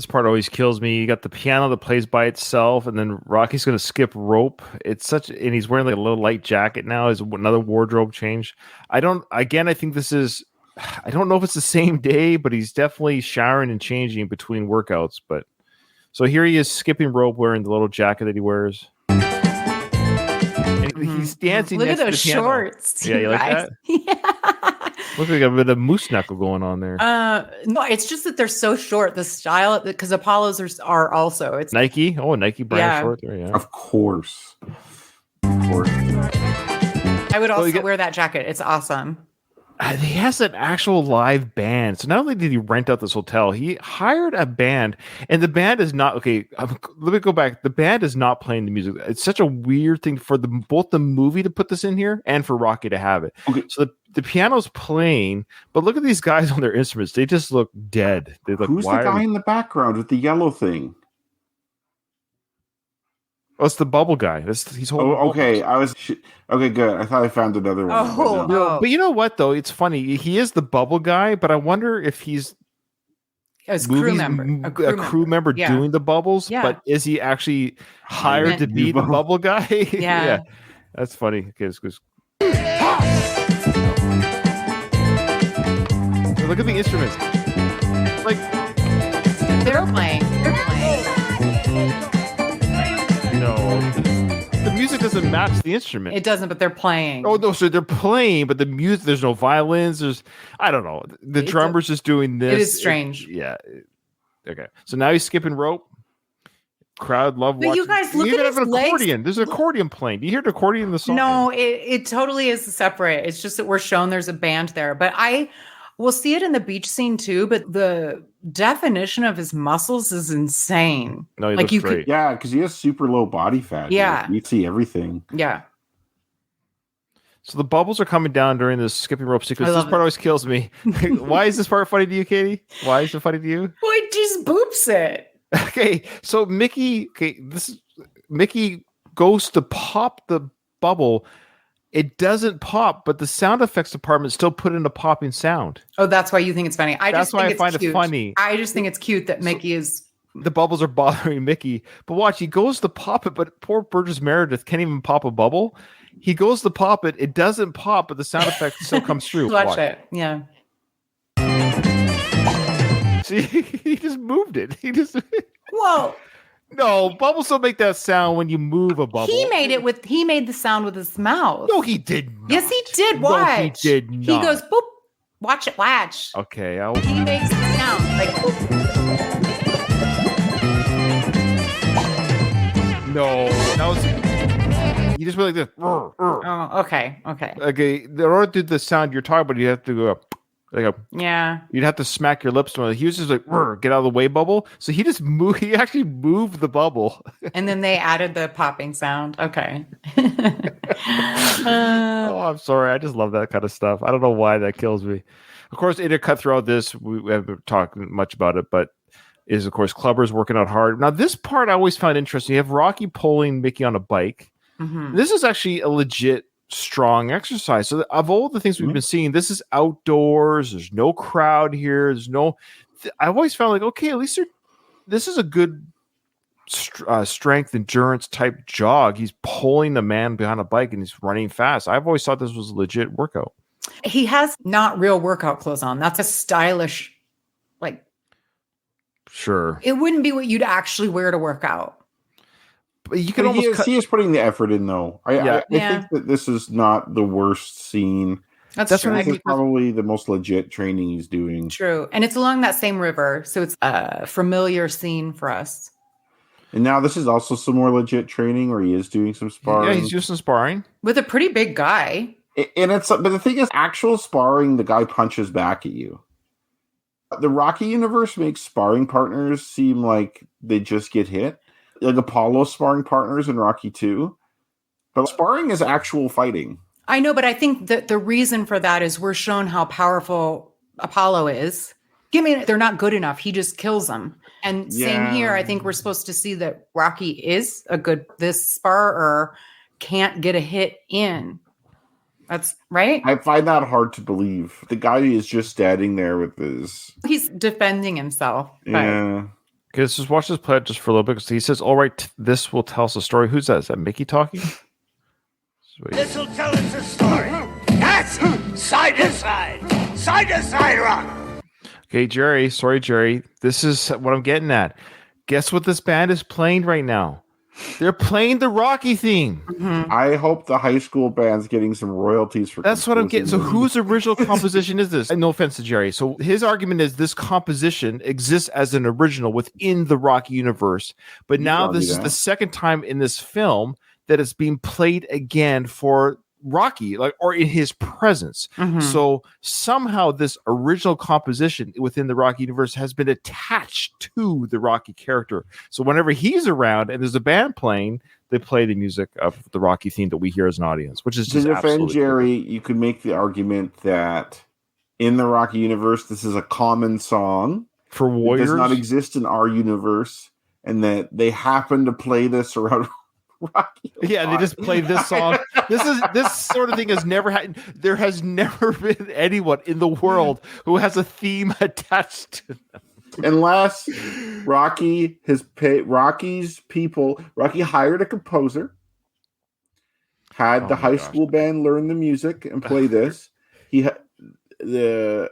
[SPEAKER 2] this part always kills me. You got the piano that plays by itself, and then Rocky's going to skip rope. And he's wearing like a little light jacket now. Is another wardrobe change. I think this is. I don't know if it's the same day, but he's definitely showering and changing between workouts. But so here he is skipping rope, wearing the little jacket that he wears. And he's dancing.
[SPEAKER 4] Look at
[SPEAKER 2] next to
[SPEAKER 4] those
[SPEAKER 2] the piano.
[SPEAKER 4] shorts.
[SPEAKER 2] Yeah, you like
[SPEAKER 4] guys.
[SPEAKER 2] that? Looks like a bit of moose knuckle going on there.
[SPEAKER 4] No, it's just that they're so short. The style, because Apollos are also. It's
[SPEAKER 2] Nike. Oh, Nike brand
[SPEAKER 4] Yeah.
[SPEAKER 2] short there. Yeah.
[SPEAKER 3] Of course. Of course.
[SPEAKER 4] I would also
[SPEAKER 2] you get-
[SPEAKER 4] wear that jacket. It's awesome.
[SPEAKER 2] He has an actual live band. So not only did he rent out this hotel, he hired a band, and the band is not okay. Let me go back. The band is not playing the music. It's such a weird thing for both the movie to put this in here and for Rocky to have it.
[SPEAKER 3] Okay.
[SPEAKER 2] So the piano's playing, but look at these guys on their instruments. They just look dead. They look.
[SPEAKER 3] Who's the guy in the background with the yellow thing?
[SPEAKER 2] Oh, it's the bubble guy. He's holding.
[SPEAKER 3] Oh, okay. Okay, good. I thought I found another one.
[SPEAKER 4] Oh,
[SPEAKER 3] but no.
[SPEAKER 4] no.
[SPEAKER 2] But you know what though? It's funny. He is the bubble guy, but I wonder if he's
[SPEAKER 4] As crew member,
[SPEAKER 2] a crew member
[SPEAKER 4] Yeah.
[SPEAKER 2] doing the bubbles.
[SPEAKER 4] Yeah.
[SPEAKER 2] But is he actually hired
[SPEAKER 4] meant
[SPEAKER 2] to
[SPEAKER 3] to
[SPEAKER 2] be
[SPEAKER 3] do
[SPEAKER 2] the
[SPEAKER 3] bubble.
[SPEAKER 2] bubble guy?
[SPEAKER 4] Yeah.
[SPEAKER 2] That's funny. Okay, look at the instruments. Like
[SPEAKER 4] They're playing.
[SPEAKER 2] no, the music doesn't match the instrument.
[SPEAKER 4] It doesn't, but they're playing.
[SPEAKER 2] Oh no! So they're playing, but the music. There's no violins. I don't know. The
[SPEAKER 4] It's
[SPEAKER 2] drummer's just doing this.
[SPEAKER 4] It is strange.
[SPEAKER 2] Yeah. Okay. So now he's skipping rope. Crowd love
[SPEAKER 4] But
[SPEAKER 2] watching.
[SPEAKER 4] you guys,
[SPEAKER 2] We
[SPEAKER 4] look
[SPEAKER 2] even
[SPEAKER 4] at
[SPEAKER 2] have
[SPEAKER 4] his
[SPEAKER 2] an
[SPEAKER 4] legs.
[SPEAKER 2] accordion. There's an accordion playing. Do you hear the accordion in the song?
[SPEAKER 4] No, it totally is separate. It's just that we're shown there's a band there. But we'll see it in the beach scene too. But the definition of his muscles is insane.
[SPEAKER 2] No, he
[SPEAKER 4] Like
[SPEAKER 2] looks
[SPEAKER 4] you could-
[SPEAKER 2] great.
[SPEAKER 3] Yeah, because he has super low body fat.
[SPEAKER 4] Yeah.
[SPEAKER 3] You see everything.
[SPEAKER 4] Yeah.
[SPEAKER 2] So the bubbles are coming down during this skipping rope sequence.
[SPEAKER 4] I
[SPEAKER 2] This
[SPEAKER 4] love
[SPEAKER 2] part
[SPEAKER 4] it.
[SPEAKER 2] always kills me. Why is this part funny to you, Katie? Why is it funny to you?
[SPEAKER 4] Well, it just boops it.
[SPEAKER 2] Okay, so Mickey goes to pop the bubble. It doesn't pop, but the sound effects department still put in a popping sound.
[SPEAKER 4] Oh, that's why you think it's funny.
[SPEAKER 2] That's why I find it
[SPEAKER 4] cute.
[SPEAKER 2] funny.
[SPEAKER 4] I just think it's cute that Mickey is.
[SPEAKER 2] The bubbles are bothering Mickey. But watch, he goes to pop it, but poor Burgess Meredith can't even pop a bubble. He goes to pop it. It doesn't pop, but the sound effect still comes through.
[SPEAKER 4] Watch it. Yeah.
[SPEAKER 2] See, he just moved it. He just
[SPEAKER 4] Whoa.
[SPEAKER 2] no bubbles don't make that sound when you move a bubble.
[SPEAKER 4] He made the sound with his mouth.
[SPEAKER 2] No, he did not.
[SPEAKER 4] Yes, he did.
[SPEAKER 2] No,
[SPEAKER 4] Watch.
[SPEAKER 2] he did
[SPEAKER 4] He
[SPEAKER 2] not.
[SPEAKER 4] goes boop. Watch it. Watch.
[SPEAKER 2] Okay,
[SPEAKER 4] He makes the sound like boop.
[SPEAKER 2] no, that was. You just went like this.
[SPEAKER 4] Oh, okay. Okay.
[SPEAKER 2] Okay, in order to do the sound you're talking about, you have to go up. Like
[SPEAKER 4] Yeah.
[SPEAKER 2] you'd have to smack your lips. He was just like, get out of the way, bubble. So he just moved. He actually moved the bubble.
[SPEAKER 4] And then they added the popping sound. Okay.
[SPEAKER 2] Oh, I'm sorry. I just love that kind of stuff. I don't know why that kills me. Of course, intercut throughout this, we haven't talked much about it, but is of course Clubber's working out hard. Now, this part I always found interesting. You have Rocky pulling Mickey on a bike.
[SPEAKER 4] Mhm.
[SPEAKER 2] This is actually a legit strong exercise. So of all the things we've been seeing, this is outdoors. There's no crowd here. I've always found like, okay, at least this is a good strength endurance type jog. He's pulling the man behind a bike and he's running fast. I've always thought this was a legit workout.
[SPEAKER 4] He has not real workout clothes on. That's a stylish, like,
[SPEAKER 2] Sure.
[SPEAKER 4] it wouldn't be what you'd actually wear to work out.
[SPEAKER 2] But you can
[SPEAKER 3] But
[SPEAKER 2] almost
[SPEAKER 3] he is putting the effort in, though. I
[SPEAKER 4] Yeah.
[SPEAKER 3] think that this is not the worst scene.
[SPEAKER 4] That's true.
[SPEAKER 3] This is probably the most legit training he's doing.
[SPEAKER 4] True. And it's along that same river. So it's a familiar scene for us.
[SPEAKER 3] And now this is also some more legit training where he is doing some sparring.
[SPEAKER 2] Yeah, he's doing some sparring.
[SPEAKER 4] With a pretty big guy.
[SPEAKER 3] And but the thing is, actual sparring, the guy punches back at you. The Rocky universe makes sparring partners seem like they just get hit. Like Apollo sparring partners in Rocky 2. But sparring is actual fighting.
[SPEAKER 4] I know, but I think that the reason for that is we're shown how powerful Apollo is. They're not good enough. He just kills them. And same
[SPEAKER 3] Yeah.
[SPEAKER 4] here. I think we're supposed to see that Rocky is this sparer can't get a hit in. That's right.
[SPEAKER 3] I find that hard to believe. The guy is just standing there with his...
[SPEAKER 4] He's defending himself. but-
[SPEAKER 3] Yeah.
[SPEAKER 2] Okay, let's just watch this play just for a little bit because he says, all right, this will tell us a story. Who's that? Is that Mickey talking? Sweet.
[SPEAKER 5] This'll tell us a story. That's side to side rock.
[SPEAKER 2] Okay, Jerry. Sorry, Jerry. This is what I'm getting at. Guess what this band is playing right now? They're playing the Rocky theme.
[SPEAKER 4] Mhm.
[SPEAKER 3] I hope the high school band's getting some royalties for.
[SPEAKER 2] That's what I'm getting. So
[SPEAKER 3] composing
[SPEAKER 2] whose original composition is this? And no offense to Jerry. So his argument is this composition exists as an original within the Rocky universe. But
[SPEAKER 3] You
[SPEAKER 2] now
[SPEAKER 3] argue
[SPEAKER 2] this is
[SPEAKER 3] that.
[SPEAKER 2] the second time in this film that it's being played again for Rocky, or in his presence.
[SPEAKER 4] Mhm.
[SPEAKER 2] So somehow this original composition within the Rocky universe has been attached to the Rocky character. So whenever he's around and there's a band playing, they play the music of the Rocky theme that we hear as an audience, which is
[SPEAKER 3] To
[SPEAKER 2] just
[SPEAKER 3] defend
[SPEAKER 2] absolutely
[SPEAKER 3] Jerry, you could make the argument that in the Rocky universe, this is a common song.
[SPEAKER 2] for
[SPEAKER 3] It
[SPEAKER 2] warriors.
[SPEAKER 3] does not exist in our universe, and that they happen to play this around Rocky. a
[SPEAKER 2] Yeah, they
[SPEAKER 3] lot.
[SPEAKER 2] just play this song. This sort of thing has never had. There has never been anyone in the world who has a theme attached to them.
[SPEAKER 3] Unless Rocky Rocky's people. Rocky hired a composer, had
[SPEAKER 2] Oh
[SPEAKER 3] the
[SPEAKER 2] my
[SPEAKER 3] high
[SPEAKER 2] gosh.
[SPEAKER 3] school band learn the music and play this. He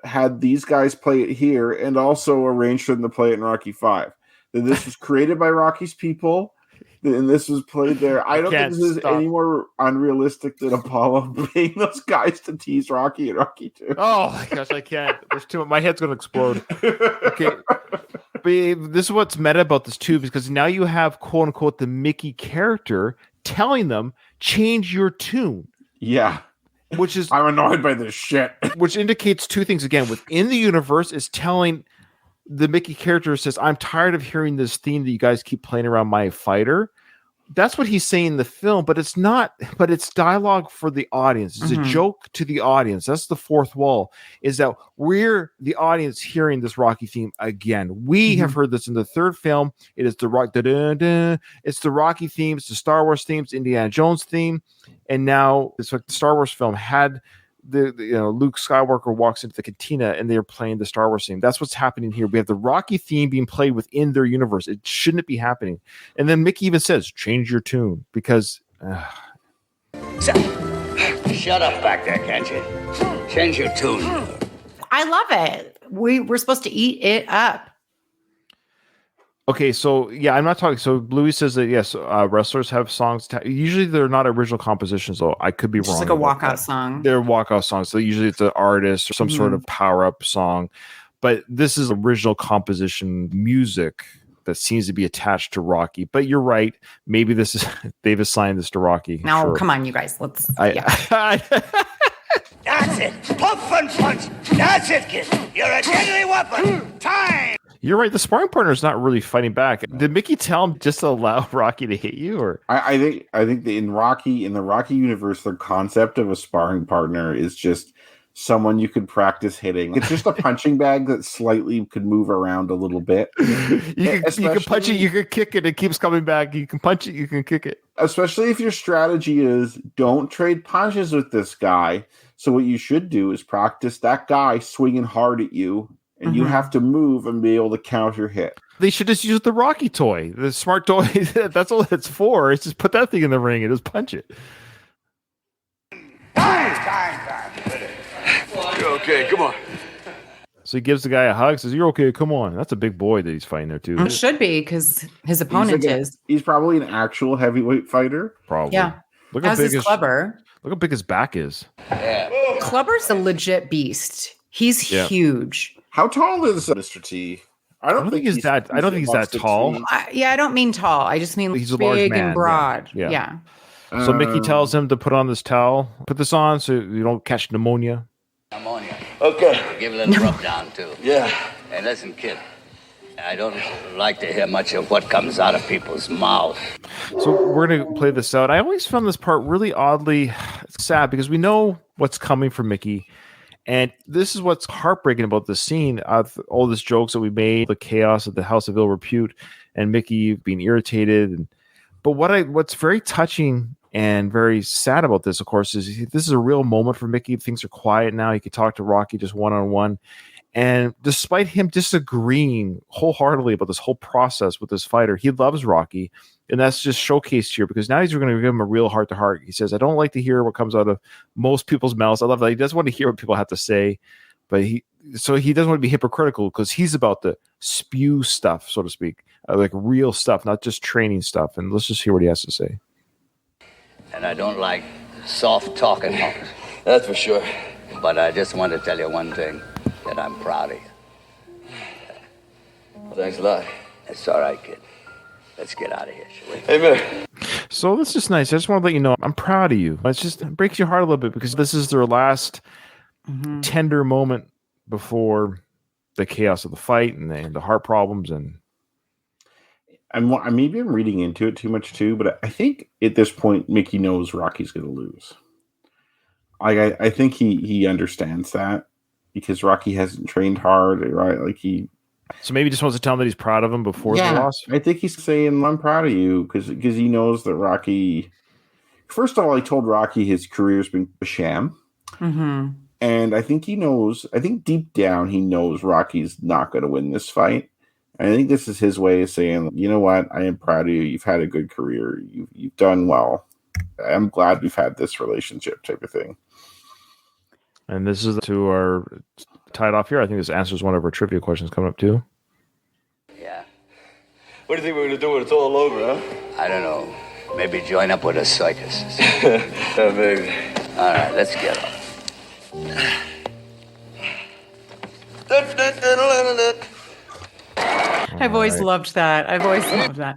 [SPEAKER 3] had these guys play it here, and also arranged for them to play it in Rocky 5. Then this was created by Rocky's people, and this was played there. I don't think
[SPEAKER 2] Can't
[SPEAKER 3] this is
[SPEAKER 2] stop.
[SPEAKER 3] any more unrealistic than Apollo paying those guys to tease Rocky and Rocky 2.
[SPEAKER 2] Oh my gosh, I can't. There's too much. My head's going to explode. Okay. But this is what's meta about this too, because now you have quote unquote the Mickey character telling them change your tune,
[SPEAKER 3] Yeah,
[SPEAKER 2] which is
[SPEAKER 3] I'm annoyed by this shit.
[SPEAKER 2] which indicates two things again within the universe is telling the Mickey character says, I'm tired of hearing this theme that you guys keep playing around my fighter. That's what he's saying in the film, but it's not, but it's dialogue for the audience. It's
[SPEAKER 4] Mhm.
[SPEAKER 2] a joke to the audience. That's the fourth wall, is that we're the audience hearing this Rocky theme again. We have heard this in the third film. It is the rock, it's the Rocky theme, it's the Star Wars themes, Indiana Jones theme. And now it's like the Star Wars film had the Luke Skywalker walks into the cantina and they're playing the Star Wars theme. That's what's happening here. We have the Rocky theme being played within their universe. It shouldn't be happening. And then Mickey even says, change your tune because
[SPEAKER 5] Shut up back there, can't you? Change your tune.
[SPEAKER 4] I love it. We're supposed to eat it up.
[SPEAKER 2] okay, so yeah, I'm not talking. So Louis says that yes, wrestlers have songs. Usually they're not original compositions, though. I could be
[SPEAKER 4] It's
[SPEAKER 2] wrong.
[SPEAKER 4] just like a
[SPEAKER 2] about
[SPEAKER 4] walkout
[SPEAKER 2] that.
[SPEAKER 4] song.
[SPEAKER 2] They're walkout songs. So usually it's an artist or some sort of power up song. But this is original composition music that seems to be attached to Rocky. But you're right. Maybe this is they've assigned this to Rocky.
[SPEAKER 4] Now,
[SPEAKER 2] Sure.
[SPEAKER 4] come on, you guys. Let's. yeah.
[SPEAKER 5] That's it. Puff and punch. That's it, kid. You're a deadly weapon. Time.
[SPEAKER 2] You're right. The sparring partner is not really fighting back. Did Mickey tell him just to allow Rocky to hit you, or
[SPEAKER 3] I think that in the Rocky universe, the concept of a sparring partner is just someone you could practice hitting. It's just a punching bag that slightly could move around a little bit.
[SPEAKER 2] you can punch it, you can kick it, it keeps coming back. You can punch it, you can kick it.
[SPEAKER 3] Especially if your strategy is don't trade punches with this guy. So what you should do is practice that guy swinging hard at you, and you
[SPEAKER 4] Mhm.
[SPEAKER 3] have to move and be able to counter hit.
[SPEAKER 2] They should just use the Rocky toy, the smart toy. That's all it's for. It's just put that thing in the ring and just punch it.
[SPEAKER 5] Time.
[SPEAKER 1] You're okay, come on.
[SPEAKER 2] So he gives the guy a hug, says, "You're okay, come on." That's a big boy that he's fighting there too.
[SPEAKER 4] It should be because his opponent is.
[SPEAKER 3] He's probably an actual heavyweight fighter.
[SPEAKER 2] Probably.
[SPEAKER 4] Yeah.
[SPEAKER 2] Look how
[SPEAKER 4] As
[SPEAKER 2] big
[SPEAKER 4] is
[SPEAKER 2] his
[SPEAKER 4] Clubber.
[SPEAKER 2] look how big his back is.
[SPEAKER 4] Clubber's a legit beast. He's
[SPEAKER 2] Yeah.
[SPEAKER 4] huge.
[SPEAKER 3] How tall is Mr. T?
[SPEAKER 2] I don't think he's that tall.
[SPEAKER 4] I don't mean tall. I just mean
[SPEAKER 2] He's a large
[SPEAKER 4] big
[SPEAKER 2] man,
[SPEAKER 4] and broad.
[SPEAKER 2] yeah.
[SPEAKER 4] Yeah.
[SPEAKER 2] So Mickey tells him to put on this towel. Put this on so you don't catch pneumonia.
[SPEAKER 5] Ammonia.
[SPEAKER 1] Okay.
[SPEAKER 5] Give it a little rub down, too.
[SPEAKER 1] Yeah.
[SPEAKER 5] Hey, listen, kid. I don't like to hear much of what comes out of people's mouths.
[SPEAKER 2] So we're going to play this out. I always found this part really oddly sad because we know what's coming from Mickey. And this is what's heartbreaking about this scene. All these jokes that we made, the chaos at the House of Ill Repute, and Mickey being irritated. But what's very touching and very sad about this, of course, is this is a real moment for Mickey. Things are quiet now. He can talk to Rocky just one-on-one. And despite him disagreeing wholeheartedly about this whole process with this fighter, he loves Rocky. And that's just showcased here because now he's going to give him a real heart-to-heart. He says, I don't like to hear what comes out of most people's mouths. I love that. He doesn't want to hear what people have to say. But he doesn't want to be hypocritical because he's about to spew stuff, so to speak, like real stuff, not just training stuff. And let's just hear what he has to say.
[SPEAKER 5] And I don't like soft talking.
[SPEAKER 7] That's for sure.
[SPEAKER 5] But I just want to tell you one thing, that I'm proud of you.
[SPEAKER 7] Well, thanks a lot.
[SPEAKER 5] It's all right, kid. Let's get out of here, shall we?
[SPEAKER 7] Hey, man.
[SPEAKER 2] So this is nice. I just want to let you know I'm proud of you. It breaks your heart a little bit because this is their last tender moment before the chaos of the fight and the heart problems. And
[SPEAKER 3] maybe I'm reading into it too much too, but I think at this point Mickey knows Rocky's going to lose. I think he understands that because Rocky hasn't trained hard, right?
[SPEAKER 2] So maybe he just wants to tell him that he's proud of him before the loss.
[SPEAKER 3] I think he's saying, I'm proud of you because he knows that Rocky. First of all, he told Rocky his career's been a sham.
[SPEAKER 4] Mm-hmm.
[SPEAKER 3] And I think he knows, deep down, he knows Rocky's not going to win this fight. And I think this is his way of saying, you know what? I am proud of you. You've had a good career. You've done well. I'm glad we've had this relationship type of thing.
[SPEAKER 2] And this is to our tied off here. I think this answers one of our trivia questions coming up too.
[SPEAKER 5] Yeah.
[SPEAKER 7] What do you think we're going to do when it's all over, huh?
[SPEAKER 5] I don't know. Maybe join up with a circus.
[SPEAKER 7] Yeah, maybe.
[SPEAKER 5] All right, let's get off.
[SPEAKER 4] I've always loved that.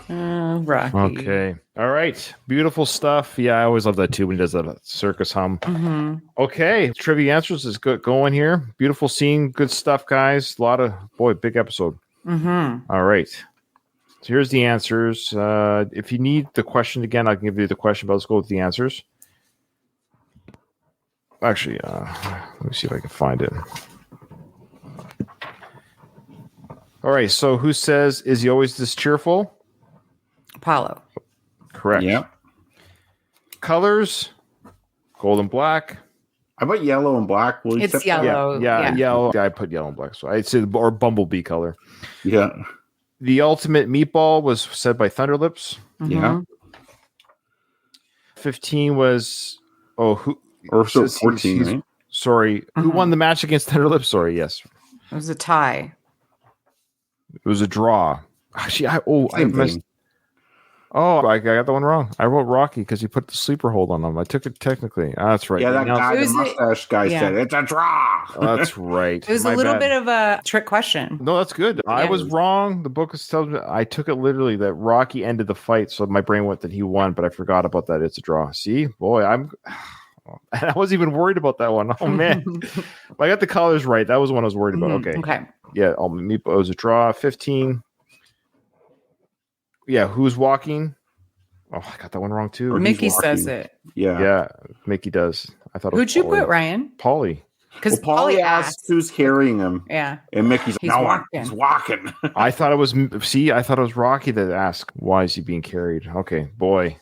[SPEAKER 4] Rocky.
[SPEAKER 2] Okay. All right. Beautiful stuff. Yeah, I always love that too when he does that circus hum.
[SPEAKER 4] Mm-hmm.
[SPEAKER 2] Okay. Trivia answers is good going here. Beautiful scene. Good stuff, guys. A lot of, big episode.
[SPEAKER 4] Mm-hmm.
[SPEAKER 2] All right. So here's the answers. If you need the question again, I can give you the question, but let's go with the answers. Actually, let me see if I can find it. All right. So who says, is he always this cheerful?
[SPEAKER 4] Apollo.
[SPEAKER 2] Correct.
[SPEAKER 3] Yeah.
[SPEAKER 2] Colors, gold and black.
[SPEAKER 3] How about yellow and black? Will you
[SPEAKER 4] It's
[SPEAKER 3] accept that?
[SPEAKER 4] yellow.
[SPEAKER 2] Yeah, yellow. I put yellow and black. So I'd say, or bumblebee color.
[SPEAKER 3] Yeah.
[SPEAKER 2] The ultimate meatball was said by Thunderlips.
[SPEAKER 4] Mm-hmm.
[SPEAKER 3] Yeah.
[SPEAKER 2] 15 was, who?
[SPEAKER 3] Or so 14, right?
[SPEAKER 2] Sorry. Who won the match against Thunderlips? Sorry, yes.
[SPEAKER 4] It was a tie.
[SPEAKER 2] It was a draw. Actually, I
[SPEAKER 3] Same
[SPEAKER 2] missed.
[SPEAKER 3] thing.
[SPEAKER 2] Oh, I got that one wrong. I wrote Rocky because he put the sleeper hold on him. I took it technically. That's right.
[SPEAKER 3] Yeah, that guy,
[SPEAKER 4] It
[SPEAKER 3] the
[SPEAKER 4] was
[SPEAKER 3] mustache guy said, it's a draw.
[SPEAKER 2] That's right.
[SPEAKER 4] It was
[SPEAKER 2] My
[SPEAKER 4] a little
[SPEAKER 2] bad.
[SPEAKER 4] bit of a trick question.
[SPEAKER 2] No, that's good. I was wrong. The book tells me I took it literally that Rocky ended the fight, so my brain went that he won, but I forgot about that. It's a draw. See, boy, I wasn't even worried about that one. Oh man, I got the colors right. That was the one I was worried about. Okay.
[SPEAKER 4] Okay.
[SPEAKER 2] Yeah, it was a draw. 15. Yeah, who's walking? Oh, I got that one wrong too.
[SPEAKER 3] Or
[SPEAKER 4] Mickey
[SPEAKER 3] he's walking.
[SPEAKER 4] says it.
[SPEAKER 3] Yeah.
[SPEAKER 2] Yeah, Mickey does. I thought.
[SPEAKER 4] Who'd you put, Ryan?
[SPEAKER 2] Paulie.
[SPEAKER 4] Because
[SPEAKER 3] Well, Paulie asks who's carrying him.
[SPEAKER 4] Yeah.
[SPEAKER 3] And Mickey's
[SPEAKER 4] He's
[SPEAKER 3] no
[SPEAKER 4] walking.
[SPEAKER 3] one. He's walking.
[SPEAKER 2] I thought it was. See, I thought it was Rocky that asked, "Why is he being carried?" Okay, boy.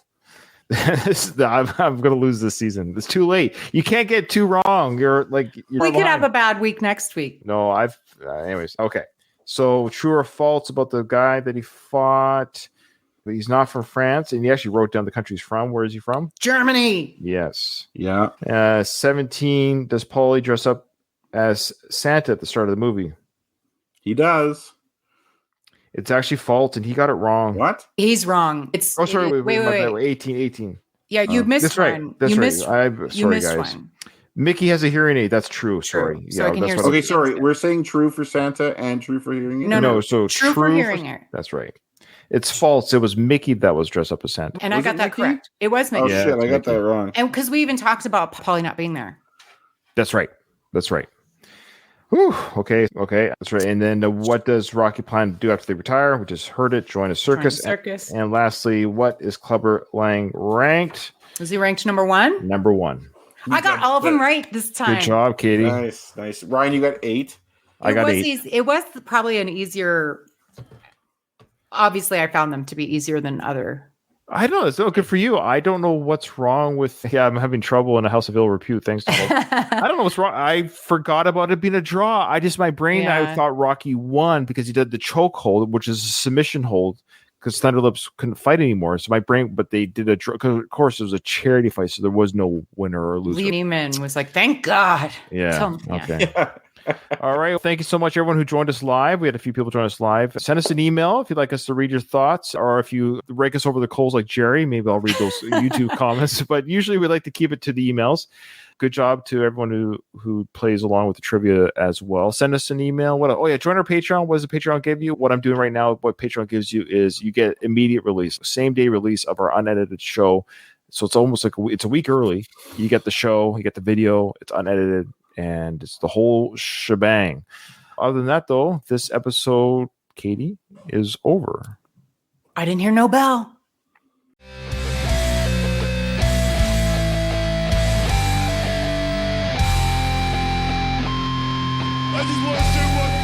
[SPEAKER 2] I'm going to lose this season. It's too late. You can't get too wrong. You're
[SPEAKER 4] We could have a bad week next week.
[SPEAKER 2] No, anyways. Okay. So true or false about the guy that he fought? But he's not from France, and he actually wrote down the country he's from. Where is he from?
[SPEAKER 4] Germany.
[SPEAKER 2] Yes.
[SPEAKER 3] Yeah.
[SPEAKER 2] 17. Does Paulie dress up as Santa at the start of the movie?
[SPEAKER 3] He does.
[SPEAKER 2] It's actually false, and he got it wrong.
[SPEAKER 3] What?
[SPEAKER 4] He's wrong. It's
[SPEAKER 2] Oh, sorry.
[SPEAKER 4] wait.
[SPEAKER 2] 18.
[SPEAKER 4] Yeah, you missed
[SPEAKER 2] That's
[SPEAKER 4] one.
[SPEAKER 2] right. That's
[SPEAKER 4] you
[SPEAKER 2] right.
[SPEAKER 4] missed.
[SPEAKER 2] Sorry,
[SPEAKER 4] You missed
[SPEAKER 2] guys.
[SPEAKER 4] one.
[SPEAKER 2] Mickey has a hearing aid. That's true. Sorry.
[SPEAKER 4] So I can hear
[SPEAKER 2] what
[SPEAKER 3] Okay,
[SPEAKER 2] I-
[SPEAKER 3] sorry. We're saying true for Santa and true for hearing it?
[SPEAKER 4] No,
[SPEAKER 2] No, so
[SPEAKER 4] True for hearing it.
[SPEAKER 2] That's right. It's false. It was Mickey that was dressed up as Santa.
[SPEAKER 4] And I
[SPEAKER 3] Was
[SPEAKER 4] got
[SPEAKER 3] it
[SPEAKER 4] that
[SPEAKER 3] Mickey?
[SPEAKER 4] correct. It was
[SPEAKER 3] Oh,
[SPEAKER 4] Mickey.
[SPEAKER 2] Yeah,
[SPEAKER 3] shit. I got
[SPEAKER 2] Mickey.
[SPEAKER 3] that wrong.
[SPEAKER 4] And because we even talked about Polly not being there.
[SPEAKER 2] That's right. Whew. Okay. That's right. And then what does Rocky plan to do after they retire? We just heard it. Join a circus.
[SPEAKER 4] Circus.
[SPEAKER 2] And lastly, what is Clubber Lang ranked?
[SPEAKER 4] Was he ranked number one?
[SPEAKER 2] Number 1.
[SPEAKER 4] I got all of them right this time.
[SPEAKER 2] Good job, Katie.
[SPEAKER 3] Nice. Ryan, you got 8.
[SPEAKER 2] I got 8.
[SPEAKER 4] It was probably an easier. Obviously, I found them to be easier than other.
[SPEAKER 2] I don't know. It's so good for you. I don't know what's wrong with. Yeah, I'm having trouble in a house of ill repute. Thanks to. I don't know what's wrong. I forgot about it being a draw. My brain. I
[SPEAKER 4] Yeah.
[SPEAKER 2] thought Rocky won because he did the choke hold, which is a submission hold, because Thunderlips couldn't fight anymore. So my brain, but they did a draw. Because of course it was a charity fight, so there was no winner or loser.
[SPEAKER 4] Lee Neiman was like, "Thank God."
[SPEAKER 2] Yeah.
[SPEAKER 4] Tell him- yeah.
[SPEAKER 2] Okay. All right. Thank you so much, everyone who joined us live. We had a few people join us live. Send us an email if you'd like us to read your thoughts, or if you rake us over the coals like Jerry, maybe I'll read those YouTube comments. But usually we like to keep it to the emails. Good job to everyone who plays along with the trivia as well. Send us an email. Join our Patreon. What does the Patreon give you? What I'm doing right now, what Patreon gives you is you get immediate release, same day release of our unedited show. So it's almost like it's a week early. You get the show, you get the video, it's unedited, and it's the whole shebang. Other than that, though, this episode, Katie, is over.
[SPEAKER 4] I didn't hear no bell.
[SPEAKER 8] I just want to say one